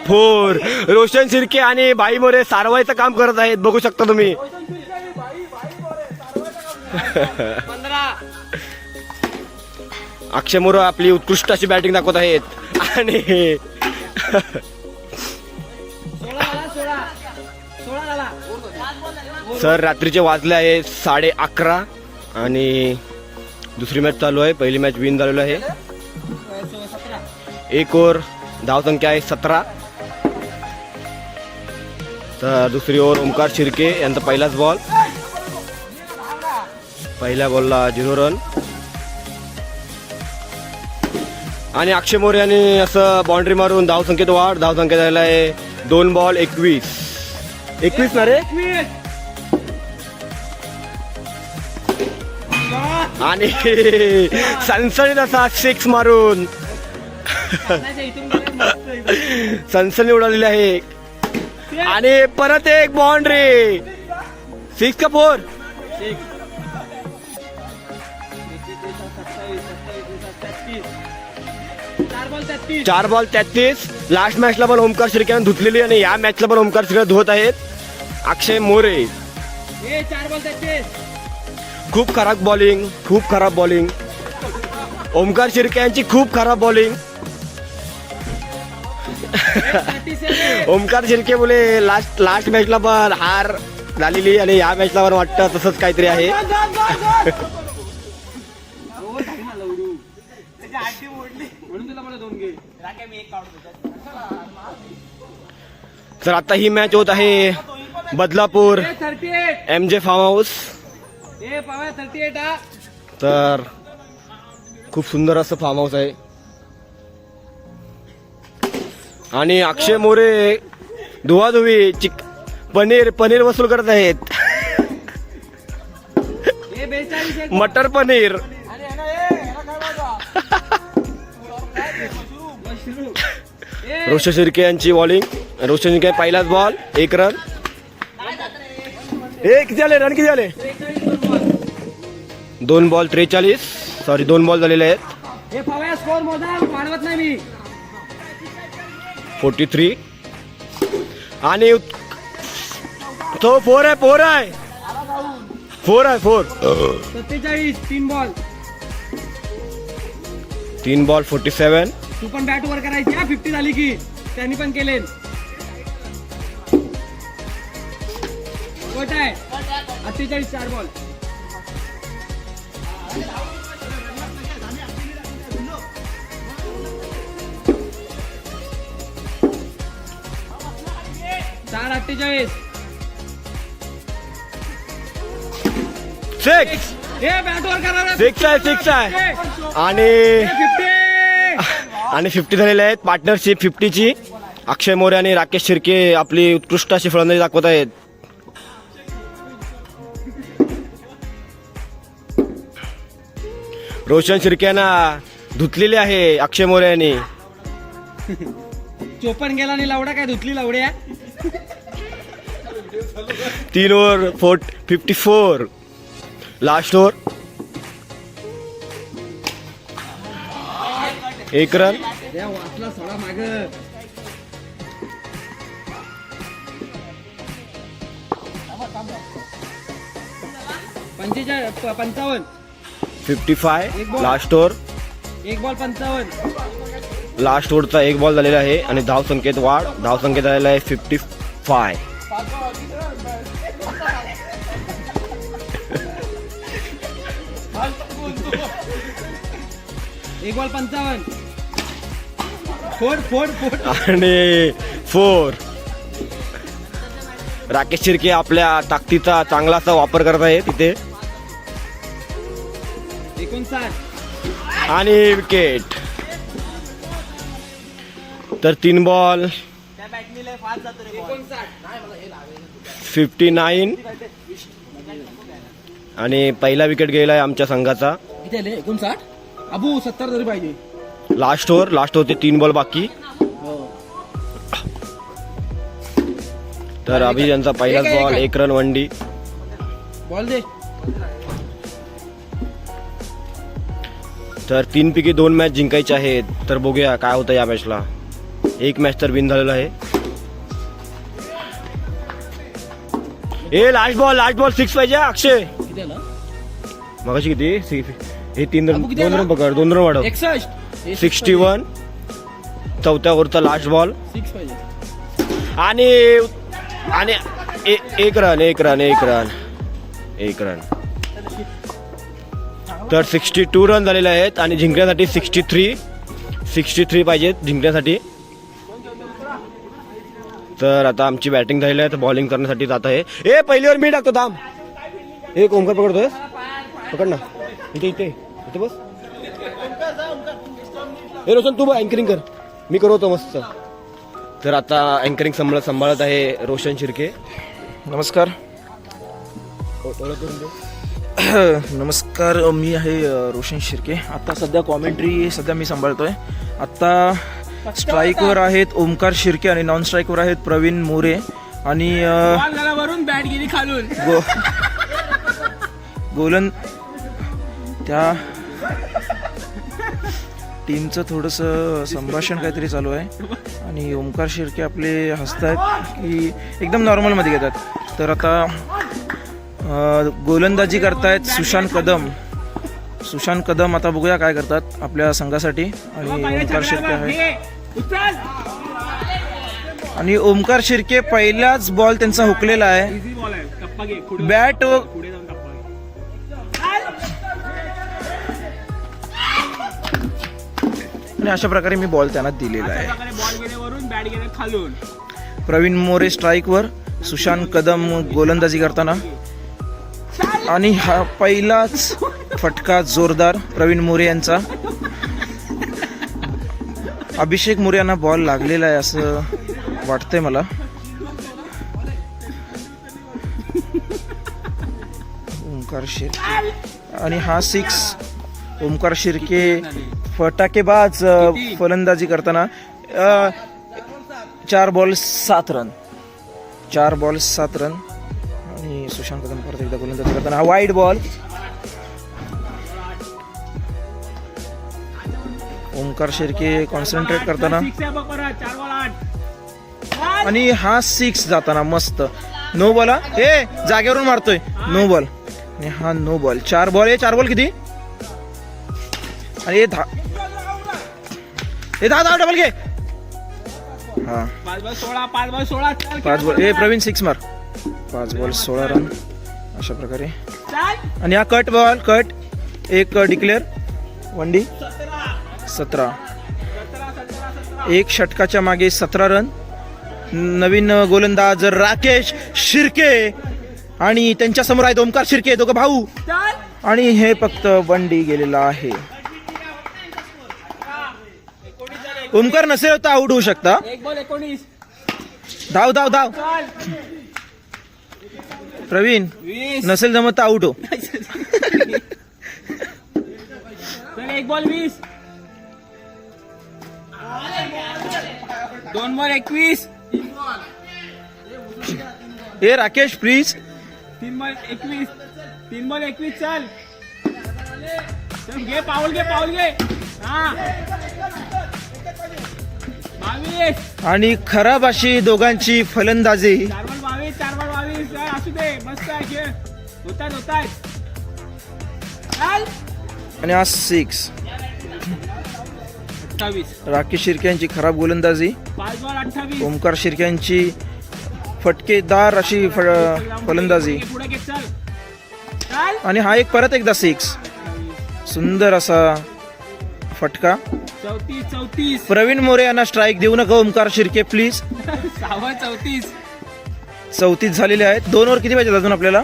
4 रोशन शिर्के आणि भाई मोरे सारवायचं काम करत आहेत. बघू शकता तुम्ही.
15.
अक्षय मोरे आपली उत्कृष्ट अशी बॅटिंग दाखवत आहेत. आणि
16 झाला.
सर रात्रीचे वाजले आहे 11:30 आणि दुसरी मॅच चालू आहे. पहिली मॅच विन झालेलो आहे. 1 ओव्हर धावसंख्या आहे 17. तर दुसरी ओव्हर ओमकार शिर्के यांचा पहिलाच बॉल. पहिल्या बॉलला 0 रन. आणि अक्षय मोरे यांनी असं बाउंड्री मारून धावसंख्येत वाढ. धावसंख्या झालेला आहे 2 बॉल 21 ना रे. आणि सनसनीत असा 6 मारून सनसनी उडालेली आहे. आणि परत एक बाउंड्री. 6 का 4. 4 बॉल 33. लास्ट मॅचला पण ओमकार शिर्केने धुतलेली आणि या मॅचला पण ओमकार शिर्के धुत आहेत. अक्षय मोरे
4 बॉल 33.
खूप खराब बॉलिंग. ओमकार शिर्के यांची खूप खराब बॉलिंग. ओमकार शिर्के बोले लास्ट मॅचला पण हार झालेली आणि या मॅचला पण वाटतं तसंच काहीतरी आहे. तर आता ही मॅच होत आहे बदलापूर MJ फार्म हाऊस. तर खूप सुंदर असं फार्म हाऊस आहे. आणि अक्षय मोरे धुवाधुवी पनीर वसूल करत आहेत. मटर पनीर. रोशन शिर्के यांची बॉलिंग. रोशन शिर्के पहिलाच बॉल 1 रन. किती झाले रन? किती झाले? 2 बॉल 43. सॉरी 2 बॉल झालेले आहेत. 43. आणि तो 4 आहे.
47.
3 बॉल 47.
तू पण बॅट वर करायची. 50 झाली की त्यांनी पण केले. कोट आहे 48. 4 बॉल.
सिक्स
हे बॅटवर करा
सिक्स आहे आणि 50 झालेले आहेत. पार्टनरशिप 50ची अक्षय मोरे आणि राकेश शिर्के आपली उत्कृष्ट अशी फलंदाजी दाखवत आहेत. रोशन शिर्के यांना धुतलेली आहे अक्षय मोरे यांनी.
चोपन गेला आणि लावडा काय धुतली लावड्या.
3 ओव्हर 54 लास्ट ओव्हर 1 रन.
वाचला सोडा माग. पंचेचाळीस 55
55 लास्ट ओव्हर.
1 बॉल 55.
लास्ट ओव्हरचा 1 बॉल झालेला आहे आणि धाव संख्येत वाढ. धाव संख्येत झालेला आहे 55.
एक बॉल 55. फोड
आणि 4. राकेश शिर्के आपल्या ताकदीचा चांगलासा वापर करत आहे तिथे
59.
आणि विकेट. तर 3 बॉल 59 आणि पहिला विकेट गेलाय आमच्या संघाचा.
किती आले 59. अबू 70 तरी पाहिजे.
लास्ट ओव्हरचे 3 बॉल बाकी. तर अभि यांचा पहिलाच बॉल 1 रन वंडी.
बॉल दे.
तर 3 पैकी 2 मॅच जिंकायचे आहेत. तर बघूया काय होतं या मॅचला. 1 मॅच तर विन झालेला आहे. लास्ट बॉल 6 पाहिजे अक्षय.
किती आला
मगाशी किती हे 3 रन
अबू किती
2
आला?
रन पकड 2 रन वाढव.
61.
61 चौथ्या ओव्हरचा लास्ट बॉल
6 पाहिजे.
आणि 1 रन. तर 62 रन झालेले आहेत आणि जिंकण्यासाठी 63 पाहिजेत जिंकण्यासाठी. तर आता आमची बॅटिंग झालेली आहे तर बॉलिंग करण्यासाठी जात आहे. पहिलीवर मी टाकतो थांब. ओमकार पकडतोय पकड ना. इथे बस. रोशन तू अँकरिंग कर मी करवतो मस्त. तर आता अँकरिंग सांभाळत आहे रोशन शिर्के.
नमस्कार. नमस्कार, मी आहे रोशन शिर्के. आता सध्या कॉमेंट्री मी सांभाळतोय. आता स्ट्राईकवर आहेत ओमकार शिर्के आणि नॉन स्ट्राईकवर आहेत प्रवीण मोरे आणि
वरून बॅट गेली खालून.
गोलन त्या टीमचं थोडंसं संभाषण काहीतरी चालू आहे आणि ओमकार शिर्के आपले हसतात की एकदम नॉर्मलमध्ये घेतात. तर आता गोलंदाजी करतायत सुशांत कदम. आता बघूया काय करतात आपल्या संघासाठी. आणि ओमकार शिर्के आहे आणि ओमकार शिर्के पहिलाच बॉल त्यांचा हुकलेला आहे. बॅट आणि अशा प्रकारे मी बॉल त्यांना दिलेला आहे. प्रवीण मोरे स्ट्राईकवर, सुशांत कदम गोलंदाजी करताना आणि हा पहिलाच फटका जोरदार प्रवीण मोरे यांचा. अभिषेक मोरे यांना बॉल लागलेला आहे असं वाटतंय मला. ओमकार शिर्के आणि हा 6. ओमकार शिर्के फटाकेबाज फलंदाजी करताना 4 बॉल 7 रन. आणि सुशांत कदम परत एकदा गोलंदाजी करताना हा wide ball. Omkar Shirke concentrate करताना आणि हा 6 जाताना मस्त. No ball. जागेवरून मारतोय. नो बॉल आणि हा नो बॉल. 4 बॉल किती आणि 10 डबल घे. हा
5 बॉल 16.
5 बॉल प्रवीण 6 मार. 5 बॉल 16 रन अशा प्रकारे. आणि हा कट एक डिक्लेअर वनडी 17. एक षटकाच्या मागे 17 रन. नवीन गोलंदाज राकेश शिर्के आणि त्यांच्या समोर आहेत ओमकार शिर्के, दोघं भाऊ. आणि हे फक्त बंडी गेलेला आहे. ओमकार नसेल तर आउट होऊ शकता.
1 बॉल 19.
धाव धाव धाव. प्रवीण
20.
नसेल जमत तर आउट हो.
चल 1 ball 20. 2 ball 21.
A Rakesh please.
3 ball 21. 3 ball 21. चल घे पाऊल घे हा 22.
आणि खराब अशी दोघांची फलंदाजी.
4 बॉल 22. 4 बॉल 22. चल असू दे मस्त आहे खेळ. होतात चल.
आणि आज 6.
28.
राकेश शिर्के यांची खराब गोलंदाजी.
5 बॉल 28.
ओमकार शिर्के यांची फटकेदार अशी फलंदाजी.
पुढे घे चल. चल
आणि हा एक परत एकदा 6. सुंदर असा फटका.
34.
प्रवीण मोरे यांना स्ट्राईक देऊ नका ओमकार शिर्के प्लीज.
34.
34 झालेले आहेत. 2 ओव्हर किती पाहिजे अजून आपल्याला.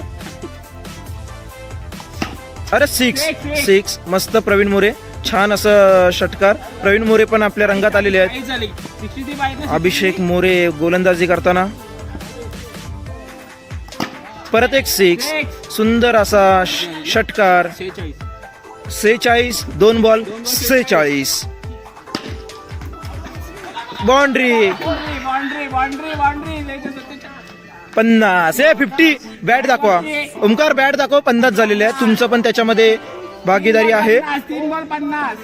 अरे 6. मस्त प्रवीण मोरे, छान असं षटकार. प्रवीण मोरे पण आपल्या रंगात आलेले आहेत.
झाली 63 पाहिजे.
अभिषेक मोरे गोलंदाजी करताना. परत एक 6. सुंदर असा षटकार. 46. 2 बॉल 46. बाउंड्री. 50. 50. बॅट दाखवा ओमकार, बॅट दाखव. 50 झालेले आहेत. तुमचं पण त्याच्यामध्ये भागीदारी आहे.
3 बॉल 50.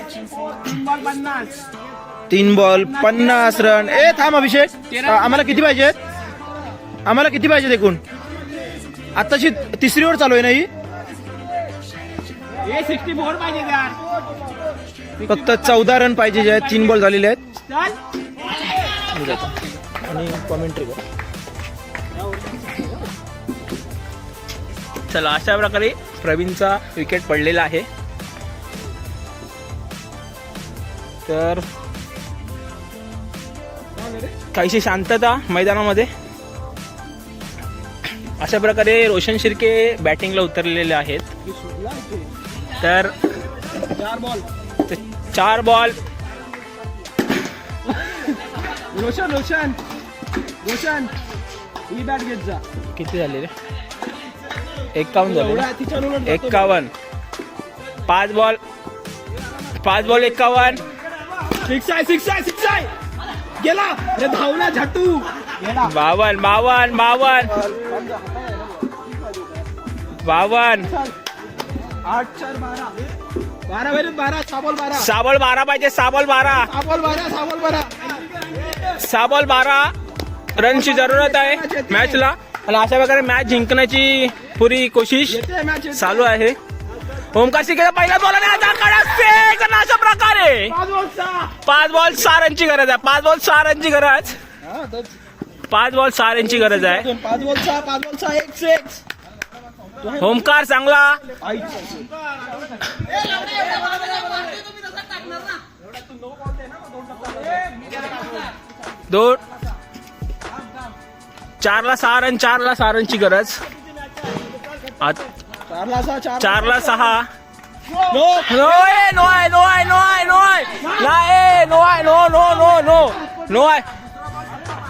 3 ball 50 run. ए थांब अभिषेक, आम्हाला किती पाहिजेत. आम्हाला किती पाहिजेत एकूण. आताची 3री ओव्हर चालू आहे ना ही.
64 पाहिजे यार.
फक्त 14 रन पाहिजे जे आहेत. 3 बॉल झालेले आहेत.
चल
आणि कॉमेंट्री कर.
चला अशा प्रकारे प्रवीणचा विकेट पडलेला आहे. तर काहीशी शांतता मैदानामध्ये. अशा प्रकारे रोशन शिर्के बॅटिंगला उतरलेले आहेत. तर 4 बॉल.
रोशन ही बॅट घेत जा.
किती झाले रे. 51 झाले ना? 51. 5 बॉल 51.
सिक्स आहे गेला रे. धावला झटू.
52.
8 4 12 12 साबॉल 12.
6 बॉल 12 पाहिजे. 6 बॉल 12. 6 बॉल 12 रनची जरूरत आहे मॅचला. आणि अशा प्रकारे मॅच जिंकण्याची पुरी कोशिश चालू आहे. ओमकार शिर्केचा पहिला बॉल आणि आता कडक फेक. आणि अशा प्रकारे 5 बॉल 6 रनची गरज आहे. 5 बॉल 6 रनची गरज. 5 बॉल 6 रनची गरज आहे.
5 बॉल 6 1 6.
ओमकार चांगला. दोन 4ला 6 रन. 4ला 6 रनची गरज. 4ला 6. नो आहे.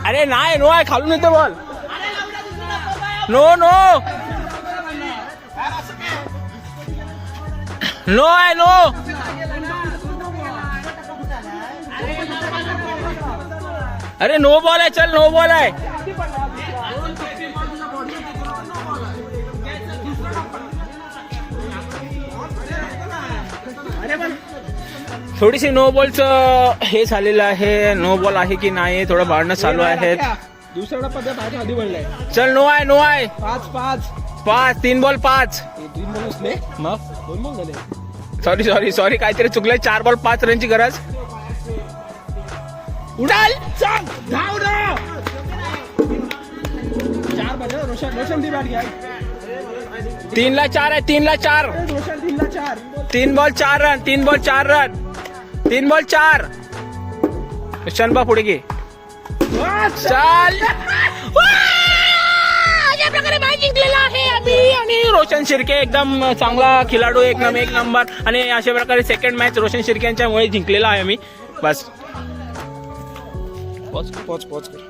अरे नाही नो आहे. खालून येतो बॉल. नो आहे. नो अरे नो बॉल आहे. चल नो बॉल आहे. थोडीशी नो बॉलचं हे झालेलं आहे. नो बॉल आहे की नाही थोडं भांडणं चालू आहेत.
दुसरा पद्धत आधी बनलाय.
चल नो आहे.
5
3 बॉल 5.
3 बॉल असले
मग
2 बॉल झाले.
सॉरी काहीतरी चुकलंय. 4 बॉल 5 रनची गरज.
उडाल चल धाव ना. 4 बजे रोशन दी बॅट घ्या.
3ला 4 आहे. 3ला 4.
रोशन 3ला 4.
3 ball 4 run. 3 ball 4 run. 3 ball 4. शनबा पुढे घे. चाल.
अशा प्रकारे मॅच जिंकलेला आहे.
रोशन शिर्के एकदम चांगला खिलाडू, एक नंबर. आणि अशा प्रकारे सेकंड मॅच रोशन शिर्के यांच्यामुळे जिंकलेला आहे आम्ही. बस
पॉज कर.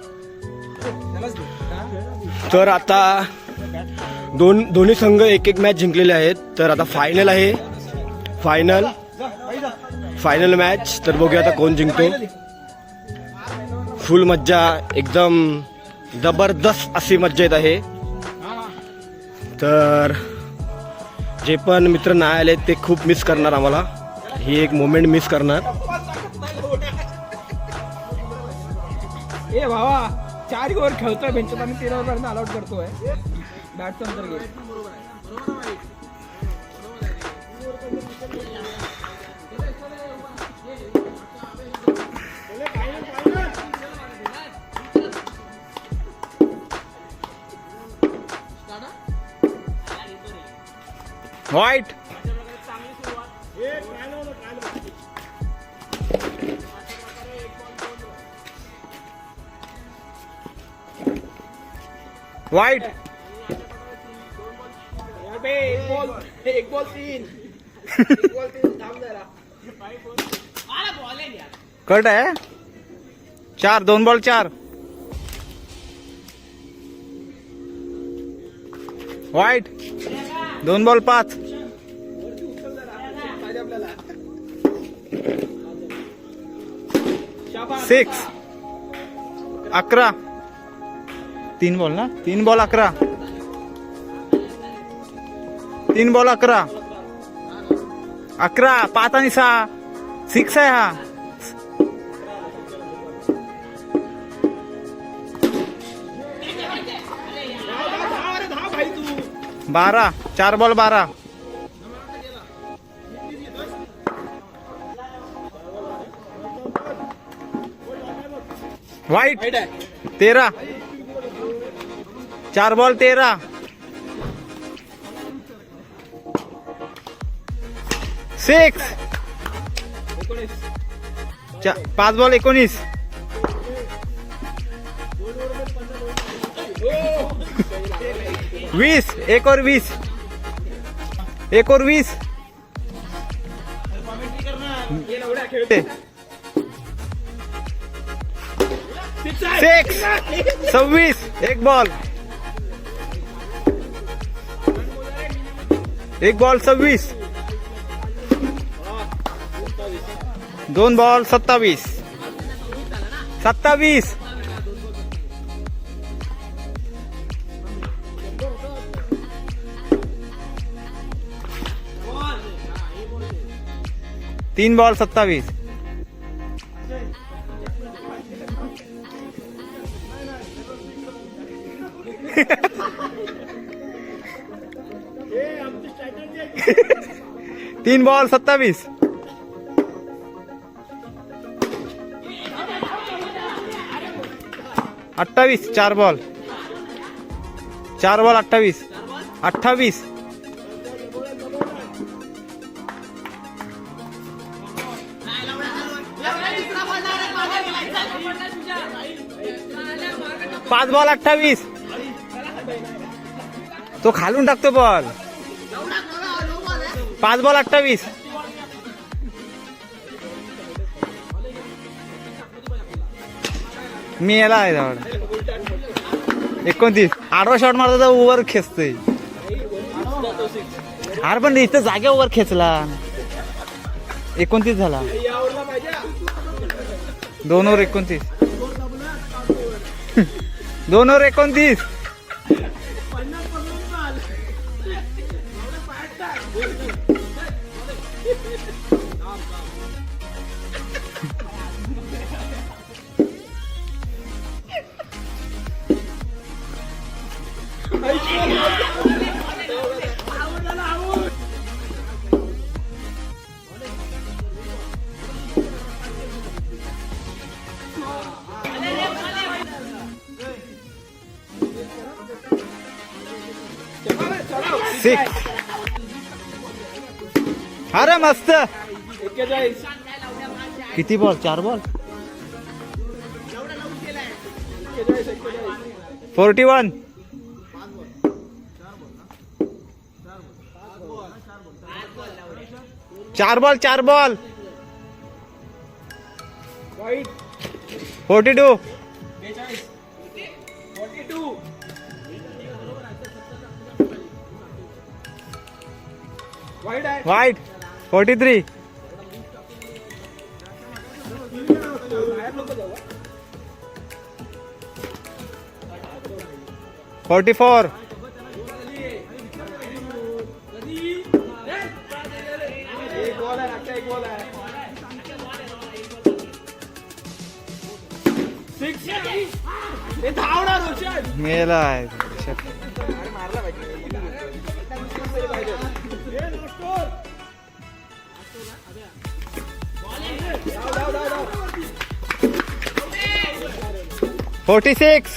तर आता दोन्ही संघ एक मॅच जिंकलेले आहेत. तर आता फायनल आहे. Final match. तर बघूया आता कोण जिंकतो. फुल मज्जा, एकदम जबरदस्त अशी मज्जा येत आहे. तर जे पण मित्र नाही आले ते खूप मिस करणार आम्हाला. ही एक मोमेंट मिस करणार.
ए भावा 4 ओव्हर खेळतोय बेंचत आणि 13 ओव्हर ऑल आउट करतोय. बॅटचा अंतर घे.
व्हाईट. व्हाईट.
एक बॉल 3.
कट आहे. 4, 2 बॉल 4. व्हाईट. 2 बॉल 5. 6. 11. 3 बॉल ना. 3 बॉल 11. 3 बॉल 11. 11. 5 आणि 6. 6 आहे हा. 12. 4 बॉल 12. व्हाईट. 13. 4 बॉल 13. 6. 5 बॉल 19. 20. 1 और 20. 1 और 20. 6. 26. 1 बॉल. 1 बॉल 26. 2 बॉल 27. 27. 3 बॉल 27. तीन बॉल 27. 28. 4 बॉल 28. 28. 5 बॉल 28. तो खालून टाकतो बॉल. 5 बॉल 28. मी याला आहे जवळ. 29. आडवा शॉट मारतो तर ओव्हर खेचतोय. हार पण इथं जागे ओव्हर खेचला. 29 झाला. 2 ओव्हर 29. 2 ओव्हर 29. अरे मस्त. किती बॉल? 4 बॉल 41. 4 बॉल 42 वाईट 43 44 मेला आहे. फोर्टी सिक्स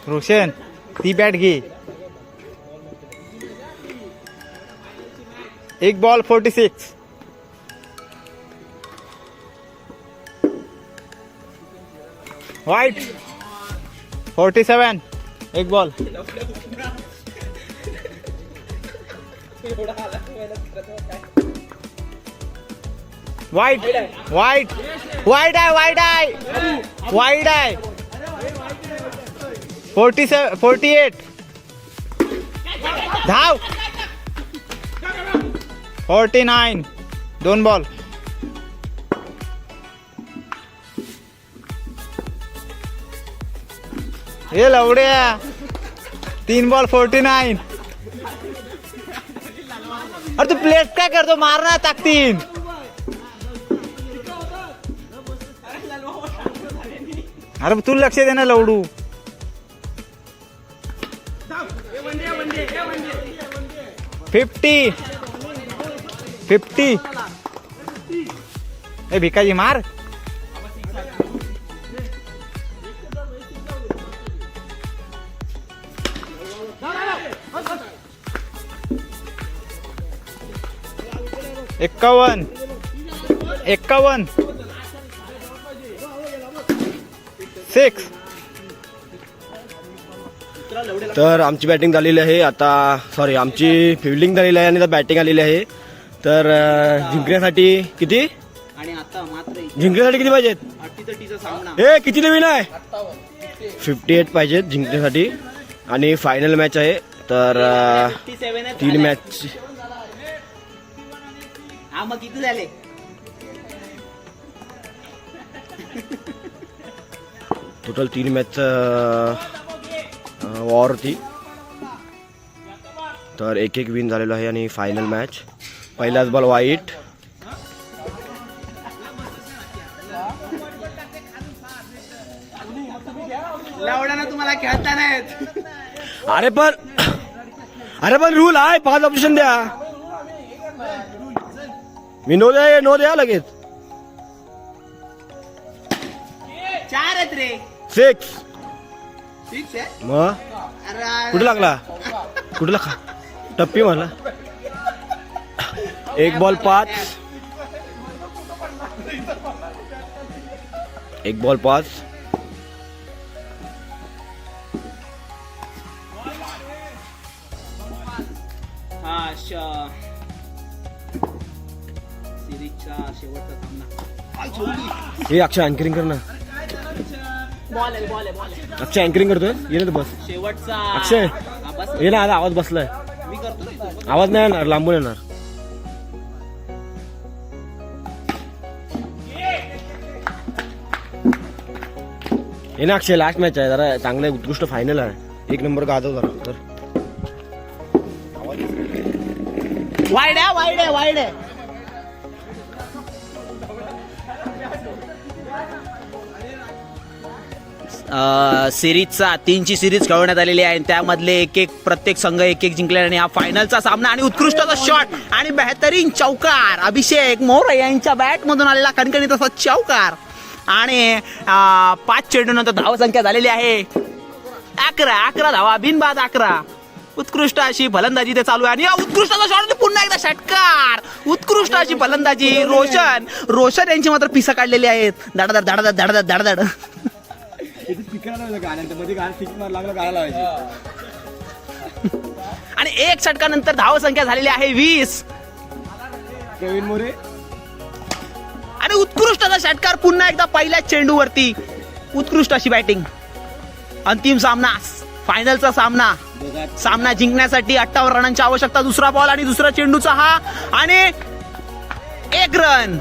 रोशन ती बॅट घे. एक बॉल 46 वाईट 47 एक बॉल वाईट वाईट वाईट आहे 48 धाव 49 2 बॉल हे लवड्या 3 बॉल 49 अरे तू प्लेट काय करतो मारना ताकतीन अरे तू लक्ष दे ना लवडू 50 ए भिकाजी मार एक्कावन 6
तर आमची बॅटिंग झालेली आहे आता, सॉरी आमची फिल्डिंग झालेली आहे आणि आता बॅटिंग आलेली आहे. तर जिंकण्यासाठी किती
आणि आता मात्र
जिंकण्यासाठी किती पाहिजेत?
38चा सामना.
हे किती नवीन आहे? 58 पाहिजेत जिंकण्यासाठी आणि फायनल मॅच आहे. तर
57
3 मॅच
हा मग किती झाले?
टोटल 3 मॅच वॉर होती. तर 1-1 विन झालेलो आहे आणि फायनल मॅच पहिलाच बॉल वाईट.
लावडाना तुम्हाला खेळता नाहीत.
अरे पण रूल आहे 5 ऑप्शन द्या. मी नो द्या लगेच.
4 आहेत रे.
6
6 आहे.
मग
अरे
कुठे लागला टप्पी मला. 1 बॉल 5 1 बॉल 5
हा सिरीजचा शेवटचा सामना.
हे अक्षय अँकरिंग कर ना.
बॉल आहे.
अक्षय अँकरिंग करतोय. ये ना बस
शेवटचा
अक्षय
हा, बस
ये ना. आता आवाज बसलाय.
मी करतो.
आवाज नाही येणार, लांबून येणार. हे ना अक्षय लास्ट मॅच आहे, जरा चांगलं उत्कृष्ट फायनल आहे. 1 नंबर गाजव जरा. तर
वाईड आहे. सिरीजचा 3ची सिरीज खेळवण्यात आलेली आहे. त्यामधले प्रत्येक संघ एक जिंकले आणि हा फायनलचा सामना आणि उत्कृष्टाचा शॉट आणि बेहतरीन चौकार अभिषेक मोरे यांच्या बॅट मधून आलेला कणकणीत असा चौकार आणि 5 चेंडूनंतर धावसंख्या झालेली आहे 11 धावा बिनबाद 11. उत्कृष्ट अशी फलंदाजी ते चालू आहे आणि या उत्कृष्टाचा शॉट पुन्हा एकदा षटकार. उत्कृष्ट अशी फलंदाजी रोशन यांची मात्र पिसं काढलेली आहेत. धडाधड आणि एक षटकानंतर धाव संख्या झालेली आहे 20.
प्रवीण मोरे
आणि उत्कृष्ट असा षटकार पुन्हा एकदा पहिल्याच चेंडूवरती. उत्कृष्ट अशी बॅटिंग. अंतिम सामना, फायनलचा सामना जिंकण्यासाठी 58 रनांची आवश्यकता. दुसरा बॉल आणि दुसरा चेंडूचा हा आणि 1 रन.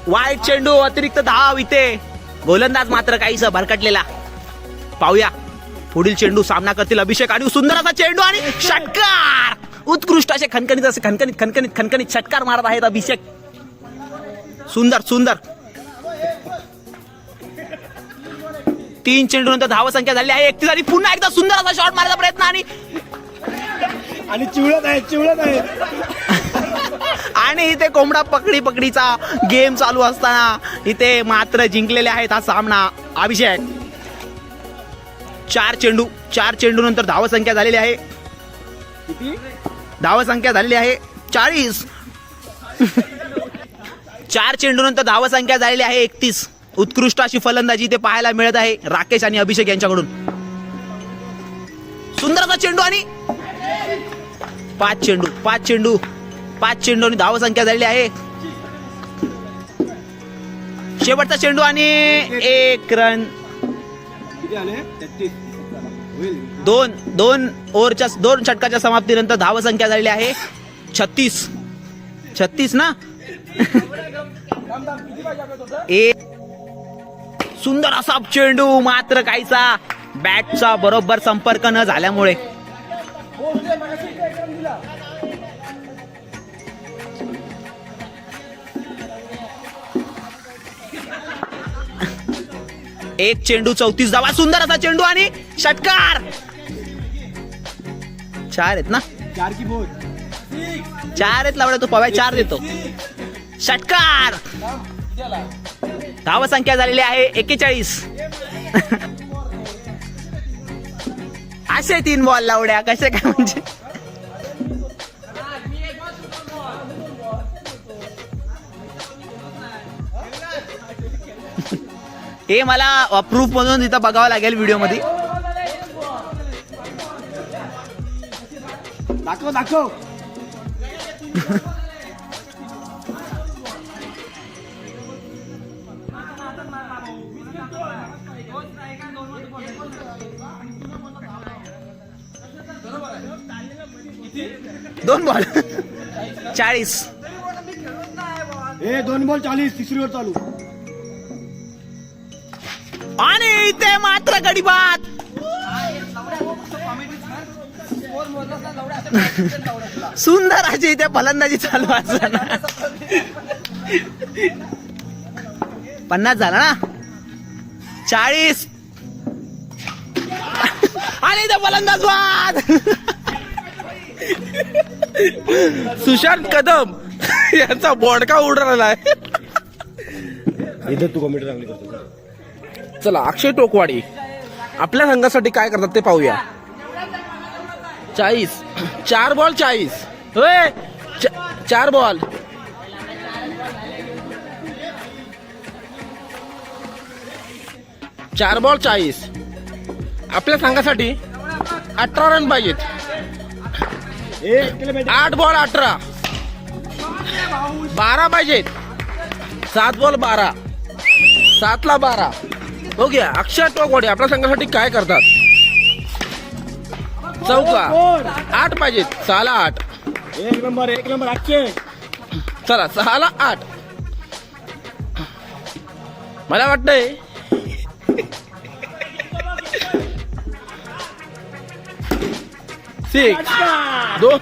वाईट चेंडू, अतिरिक्त धाव इथे. गोलंदाज मात्र काहीसा भरकटलेला. पाहूया पुढील चेंडू सामना करतील अभिषेक आणि सुंदर असा चेंडू आणि षटकार. उत्कृष्ट असे खणखणीत षटकार मारत आहेत अभिषेक. सुंदर 3 चेंडू नंतर धाव संख्या झाली आहे 31 आणि पुन्हा एकदा सुंदर असा शॉट मारायचा प्रयत्न आणि
चिवळत आहे
आणि इथे कोंबडा पकडीचा गेम चालू असताना इथे मात्र जिंकलेले आहेत हा सामना अभिषेक. 4 चेंडू नंतर धाव संख्या झालेली आहे 40. 4 चेंडू नंतर धाव संख्या झालेली आहे 31. उत्कृष्ट अशी फलंदाजी इथे पाहायला मिळत आहे राकेश आणि अभिषेक यांच्याकडून. सुंदर असा चेंडू आणि 5 चेंडू आणि धाव संख्या झालेली आहे. शेवटचा चेंडू आणि 1 रन. 2 षटकाच्या समाप्तीनंतर धाव संख्या झालेली आहे 36 ना. सुंदर असा चेंडू, मात्र काहीसा बॅटचा बरोबर संपर्क न झाल्यामुळे. एक चेंडू 34 धावा. सुंदर असा चेंडू आणि षटकार. 4 आहेत ना. 4 आहेत लावडा, तो पवाय 4 देतो. षटकार. धाव संख्या झालेली आहे 41. असे 3 बॉल लावड्या कसे काय म्हणजे. हे मला प्रूफ म्हणून इथं बघावं लागेल व्हिडिओ मध्ये.
दाखव
2 बॉल 40.
2 बॉल 40. तिसरीवर चालू
आणि इथे मात्र गडीबाद. सुंदर अशी इथे फलंदाजी चालू असताना 50 झाला ना. 40 आणि इथे फलंदाज बाद.
सुशांत कदम यांचा बोडका उडवलेला आहे.
इथे तू कमेंट चांगली करतो.
चला अक्षय टोकवाडी आपल्या संघासाठी काय करतात ते पाहूया. 40 4 बॉल 40. होय 4 बॉल. चार बॉल 40. आपल्या संघासाठी 18 रन पाहिजेत. 8 बॉल 18. 12 पाहिजेत. 7 बॉल 12. 7 ला 12. हो गया. अक्षय टोकवाडी आपल्या संघासाठी काय करतात. चौका 8 पाहिजेत. 6 ला 8.
1 नंबर अक्षय.
चला 6 ला 8. मला वाटतंय 6 2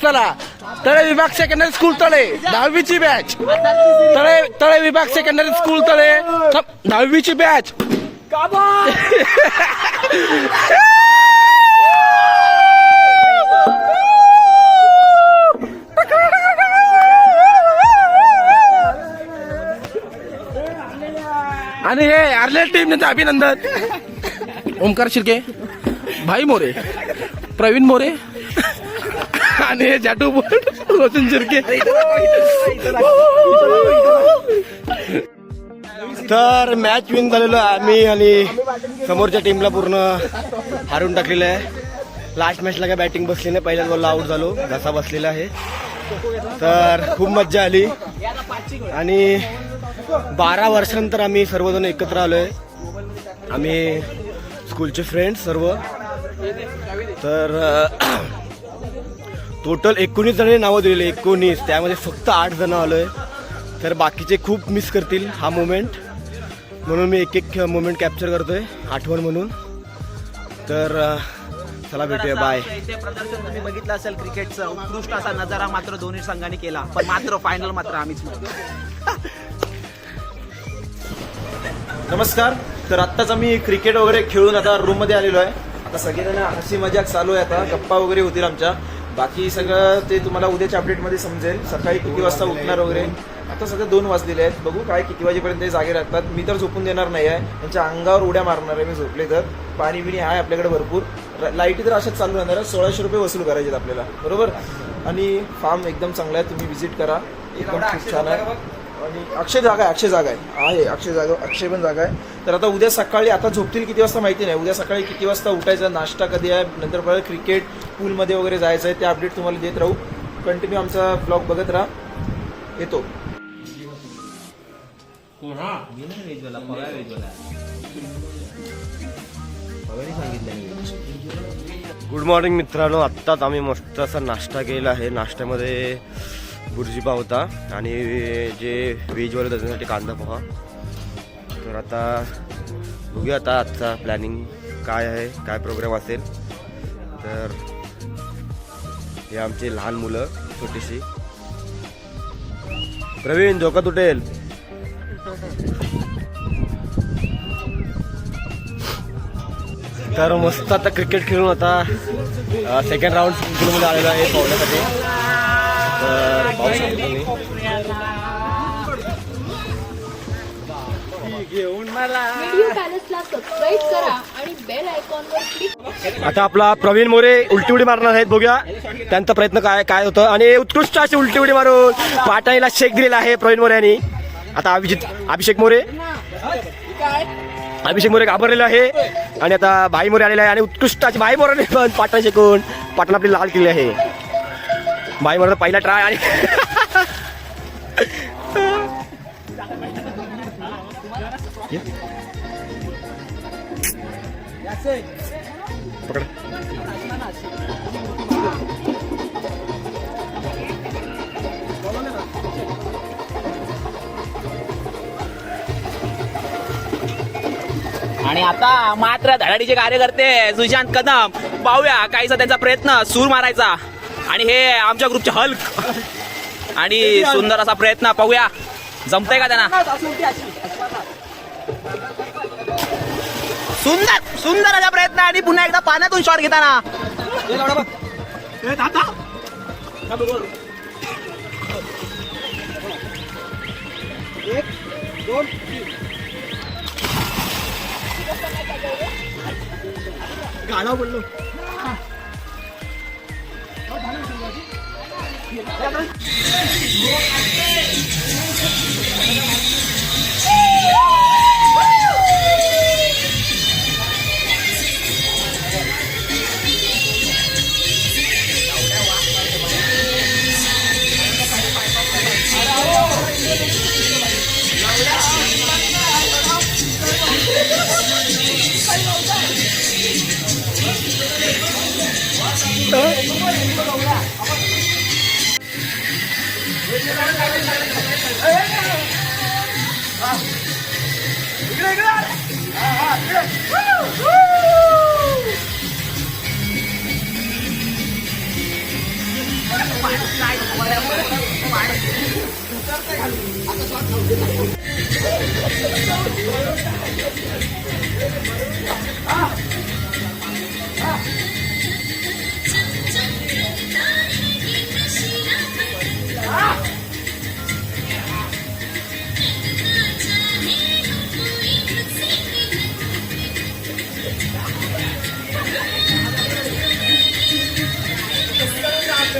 चला तळे विभाग सेकंडरी स्कूल तळे 10वीची बॅच. तळे विभाग सेकंडरी स्कूल तळे 10वीची बॅच. आणि हे आर्लेट टीम अभिनंदन. ओमकार शिर्के, भाई मोरे, प्रवीण मोरे आणि जाटू रोशन शिर्के.
तर मॅच विन झालेलो आहे आम्ही आणि समोरच्या टीमला पूर्ण हारून टाकलेलं आहे. लास्ट मॅचला काय बॅटिंग बसली नाही, पहिल्याच बॉलला आऊट झालो, घसा बसलेला आहे. तर खूप मज्जा आली आणि 12 वर्षानंतर आम्ही सर्वजण एकत्र आलोय. आम्ही स्कूलचे फ्रेंड्स सर्व. तर टोटल 19 जणांनी नावं दिलेली, 19. त्यामध्ये फक्त 8 जण आलोय. तर बाकीचे खूप मिस करतील हा मोमेंट, म्हणून मी एक एक मोमेंट कॅप्चर करतोय आठवण म्हणून. तर चला भेटूया, बाय.
इथे प्रदर्शन तुम्ही बघितलं असेल क्रिकेटचं. उत्कृष्ट असा नजारा मात्र दोन्ही संघांनी केला, पण मात्र फायनल मात्र आम्हीच
नमस्कार. तर आत्ताच आम्ही क्रिकेट वगैरे खेळून आता रूममध्ये आलेलो आहे. आता सगळेजण हसी मजाक चालू आहे, आता गप्पा वगैरे होतील आमच्या. बाकी सगळं ते तुम्हाला उद्याच्या अपडेटमध्ये समजेल, सकाळी किती वाजता उठणार वगैरे. आता सगळे 2 वाजलेले आहेत, बघू काय किती वाजेपर्यंत ते जागे राहतात. मी तर झोपून देणार नाही आहे, त्यांच्या अंगावर उड्या मारणार आहे मी झोपले तर. पाणी बिणी आहे आपल्याकडे भरपूर. लाईटी तर अशाच चालू राहणार आहे. 1600 रुपये वसूल करायचे आपल्याला, बरोबर. आणि फार्म एकदम चांगला आहे, तुम्ही व्हिजिट करा, एकदम खूप छान आहे. आणि अक्षय जागा आहे अक्षय पण जागा आहे. तर आता उद्या सकाळी, आता झोपतील किती वाजता माहिती नाही, उद्या सकाळी किती वाजता उठायचं, नाश्ता कधी आहे, नंतर परत क्रिकेट पूलमध्ये वगैरे जायचं आहे, ते अपडेट तुम्हाला देत राहू. कंटिन्यू आमचा ब्लॉग बघत राहा. येतो.
गुड मॉर्निंग मित्रांनो. आत्ताच आम्ही मस्त असा नाश्ता केला आहे. नाश्त्यामध्ये बुर्जी पाव होता आणि जे व्हेजवाले त्याच्यासाठी कांदा पोहा. तर आता बघूया आता आजचा प्लॅनिंग काय आहे, काय प्रोग्राम असेल. तर हे आमचे लहान मुलं छोटीशी. प्रवीण झोका तुटेल. तर मस्त आता क्रिकेट खेळून आता सेकंड राऊंड स्कूलमध्ये आलेला आहे पाहण्यासाठी. तर पाहू शकतो तुम्ही.
व्हिडिओ पॅलेसला सबस्क्राईब करा आणि बेल आयकॉनवर क्लिक.
आता आपला प्रवीण मोरे उलटी उडी मारणार आहेत, बघूया त्यांचा प्रयत्न काय होतं. आणि उत्कृष्ट अशी उलटी उडी मारून पाटाईला शेक दिलेला आहे प्रवीण मोरे यांनी. आता अभिषेक मोरे घाबरलेला आहे आणि आता भाई मोरे आलेला आहे आणि उत्कृष्ट अशी भाई मोरे पण पाटा शेकून पाटण आपली लाल केली आहे. भाई मोरे पहिला ट्राय आणि पकड.
आणि आता मात्र धडाडीचे कार्यकर्ते सुशांत कदम, पाहूया काहीसा त्यांचा प्रयत्न सूर मारायचा. आणि हे आमच्या ग्रुपचे हल्क आणि सुंदर असा प्रयत्न, पाहूया जमतंय का त्यांना. सुंदर असा प्रयत्न आणि पुन्हा एकदा पाण्यातून शॉट घेताना.
गाणं बोललो.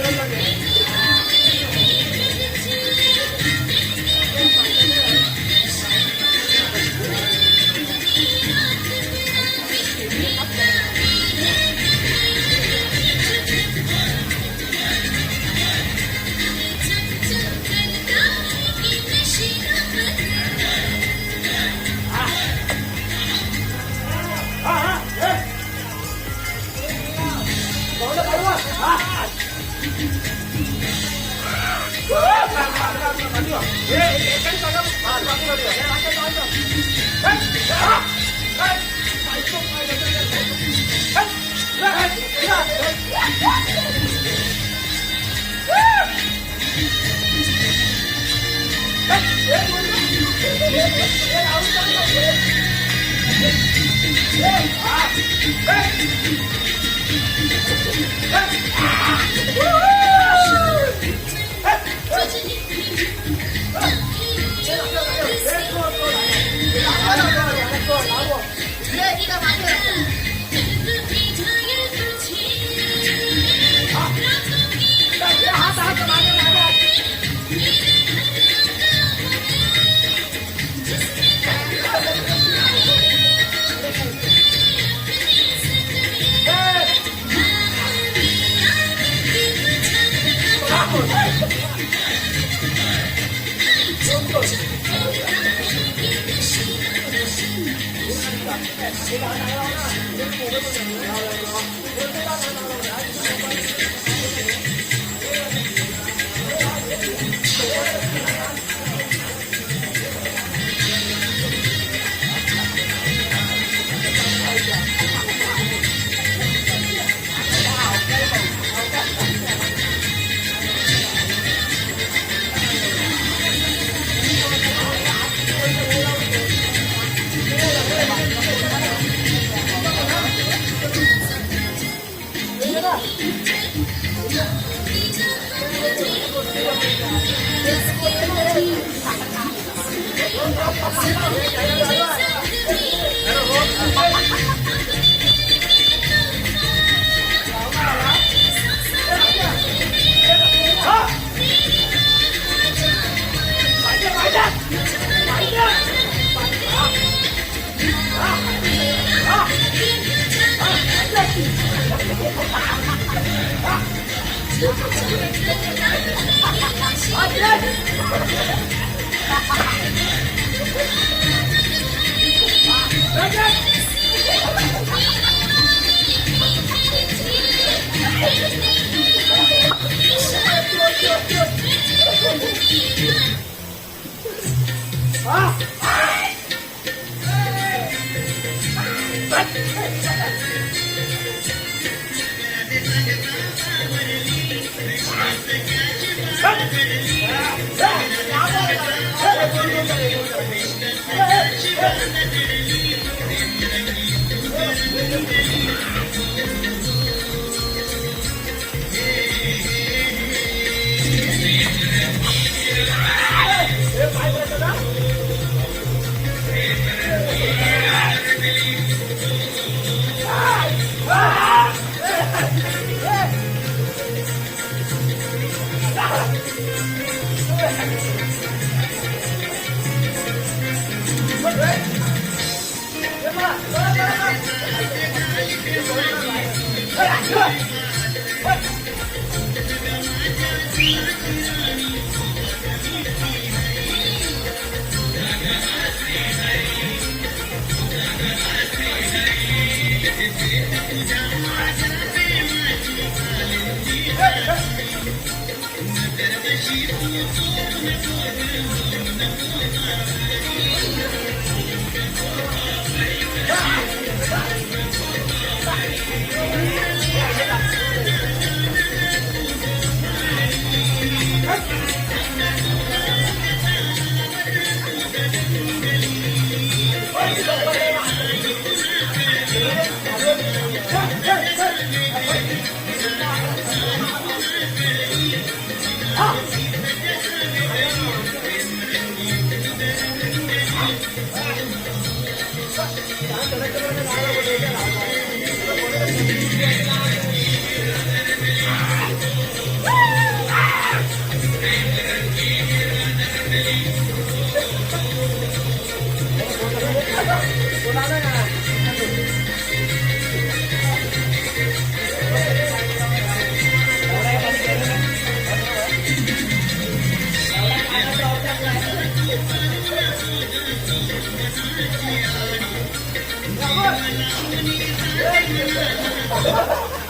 Thank you.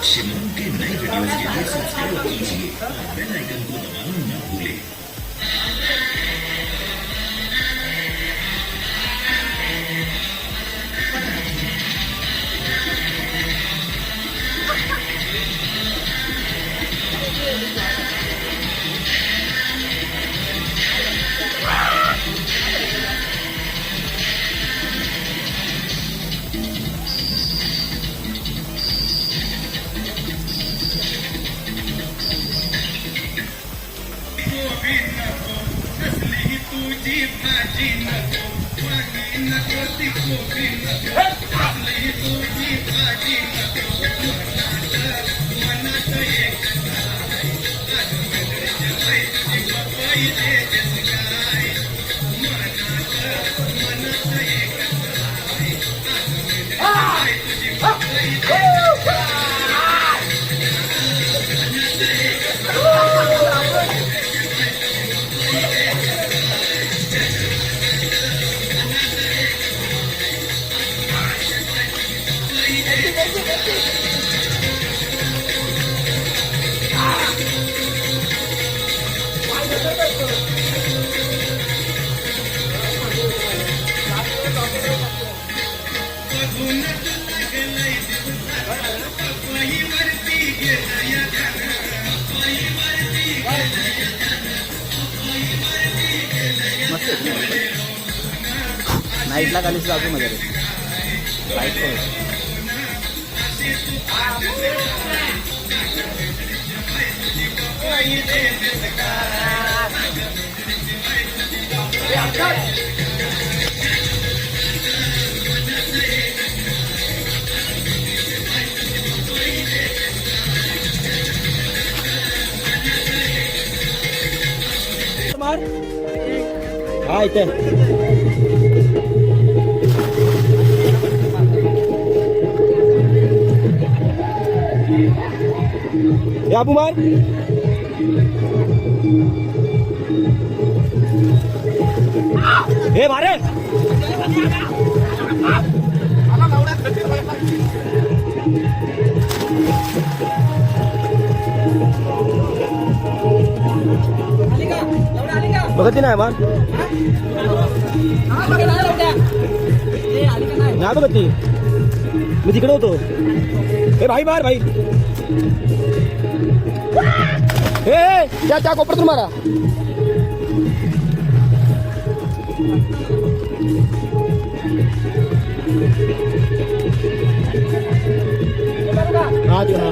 शिवम के नए वीडियोस के लिए सब्सक्राइब कीजिए, बेल आइकन को दबाना न भूलें।
नाईटला खाली जातो मध्ये लाईट
हा इथे या बुमार हे मारे बघती नाही मान नाही बघती मी तिकडे होतो हे भाई मार भाई हे त्या कोपऱ्यातून मारा हा ते हा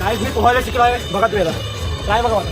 काय मी पोहायला शिकलो आहे बघा तुम्ही आता काय बघा मला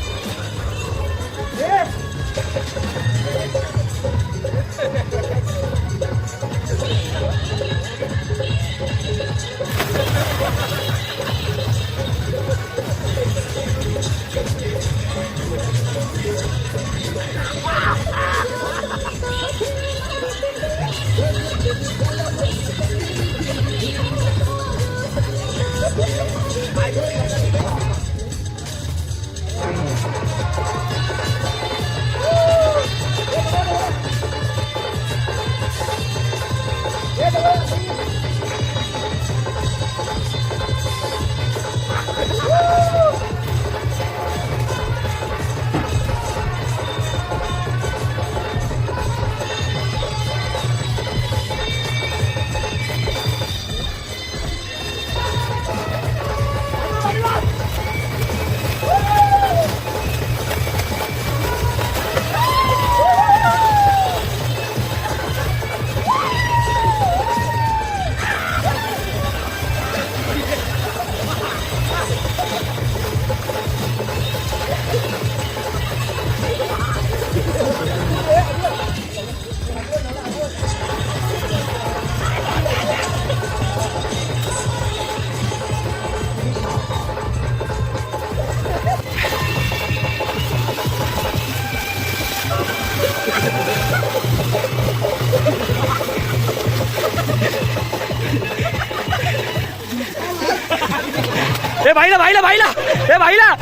ए भाईला भाईला भाईला ए भाईला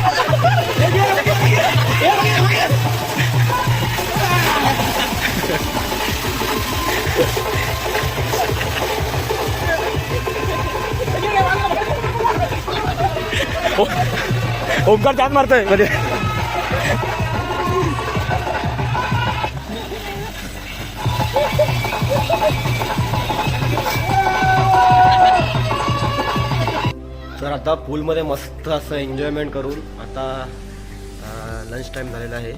ओंकार जात मारतोय मध्ये तर आता पूलमध्ये मस्त असं एन्जॉयमेंट करून आता लंच टाईम झालेला आहे.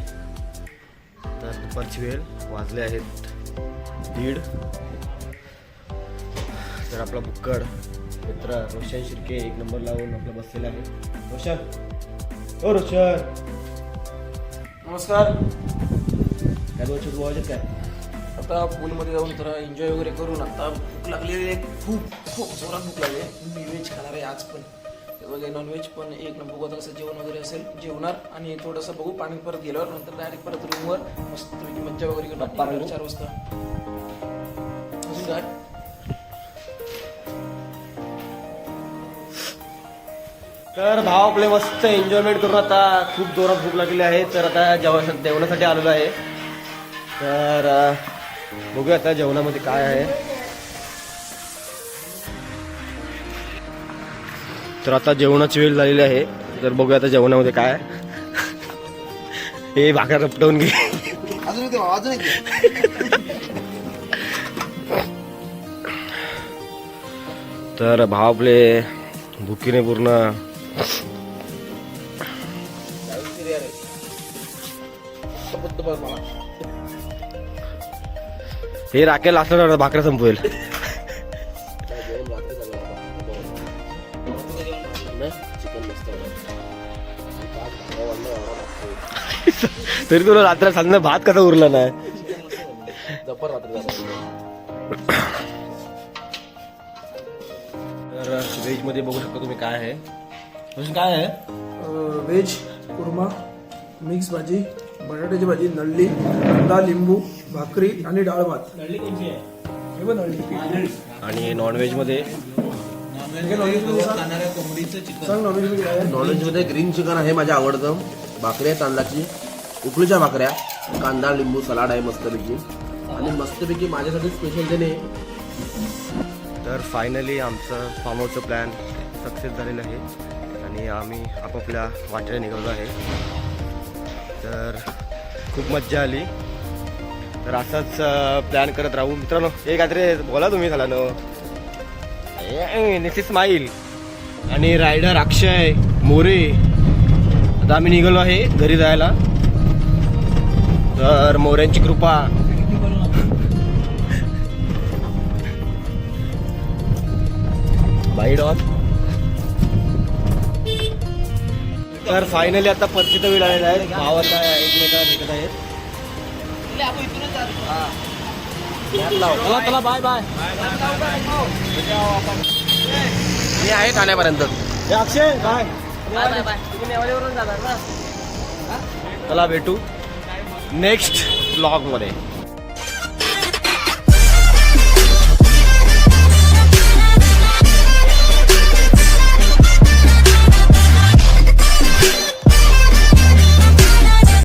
तर दुपारची वेळ वाजले आहेत 1:30. तर आपला बुक्कड मित्र रोशन शिर्के 1 नंबर लावून आपला बसलेला आहे. रोशन ओ रोशन
नमस्कार.
काय दोन शब्द बोलायचे काय?
आता पूलमध्ये जाऊन जरा एन्जॉय वगैरे करून आता भूक लागलेली आहे. खूप खूप जोरात भूक लागली आहे. मी व्हेज खाणार आहे आज पण. वगैरे नॉनव्हेज पण 1 नंबर. बघू आता कसं जेवण वगैरे असेल जेवणार आणि थोडंसं बघू पाणी परत गेल्यावर नंतर डायरेक्ट परत रूमवर मस्त मज्जा वगैरे करणार 4 वाजता. अजून काय
तर भाव आपले मस्त एन्जॉयमेंट करून आता खूप जोरात भूक लागलेली आहे. तर आता जेवणासाठी आलेलो आहे. तर बघूया आता जेवणामध्ये काय आहे. तर आता जेवणाची वेळ झालेली आहे. तर बघूया आता जेवणामध्ये काय आहे. हे भाकर रपटवून घे. तर भाव आपले भुकीने पूर्ण हे राखेल असलं भाकऱ्या संपवेल. तरी तुला रात्र सांगणं भात कसा उरला नाही. तर व्हेज मध्ये बघू शकता तुम्ही काय आहे. काय आहे?
व्हेज कुर्मा, मिक्स भाजी, बटाट्याची भाजी, नळली, कांदा, लिंबू, भाकरी आणि डाळ भात. नळली कोणती आहे? हे बघ नळली.
आणि नॉनव्हेज मध्ये
नॉनव्हेज मध्ये ग्रीन चिकन आहे माझ्या आवडतं. भाकरी आहे तांदळाची, उकळीच्या भाकऱ्या, कांदा लिंबू सलाड आहे मस्तपैकी आणि मस्तपैकी माझ्यासाठी स्पेशल त्याने.
तर फायनली आमचं फार्म हाऊसचं प्लॅन सक्सेस झालेलं आहे आणि आम्ही आपापल्या वाटेने निघालो आहे. तर खूप मज्जा आली. तर असाच प्लॅन करत राहू मित्रांनो. हे काहीतरी बोला तुम्ही झाला न निसी स्माईल आणि रायडर अक्षय मोरे. आता आम्ही निघालो आहे घरी जायला. तर मोऱ्यांची कृपा बाई डॉग तर फायनली आता परतीचा वेळ आलेला आहे. भाव आता एकमेकाला भेटत आहेत.
चला बाय बाय.
मी आहे ठाण्यापर्यंत.
अक्षय काय चला भेटू नेक्स्ट ब्लॉग मध्ये.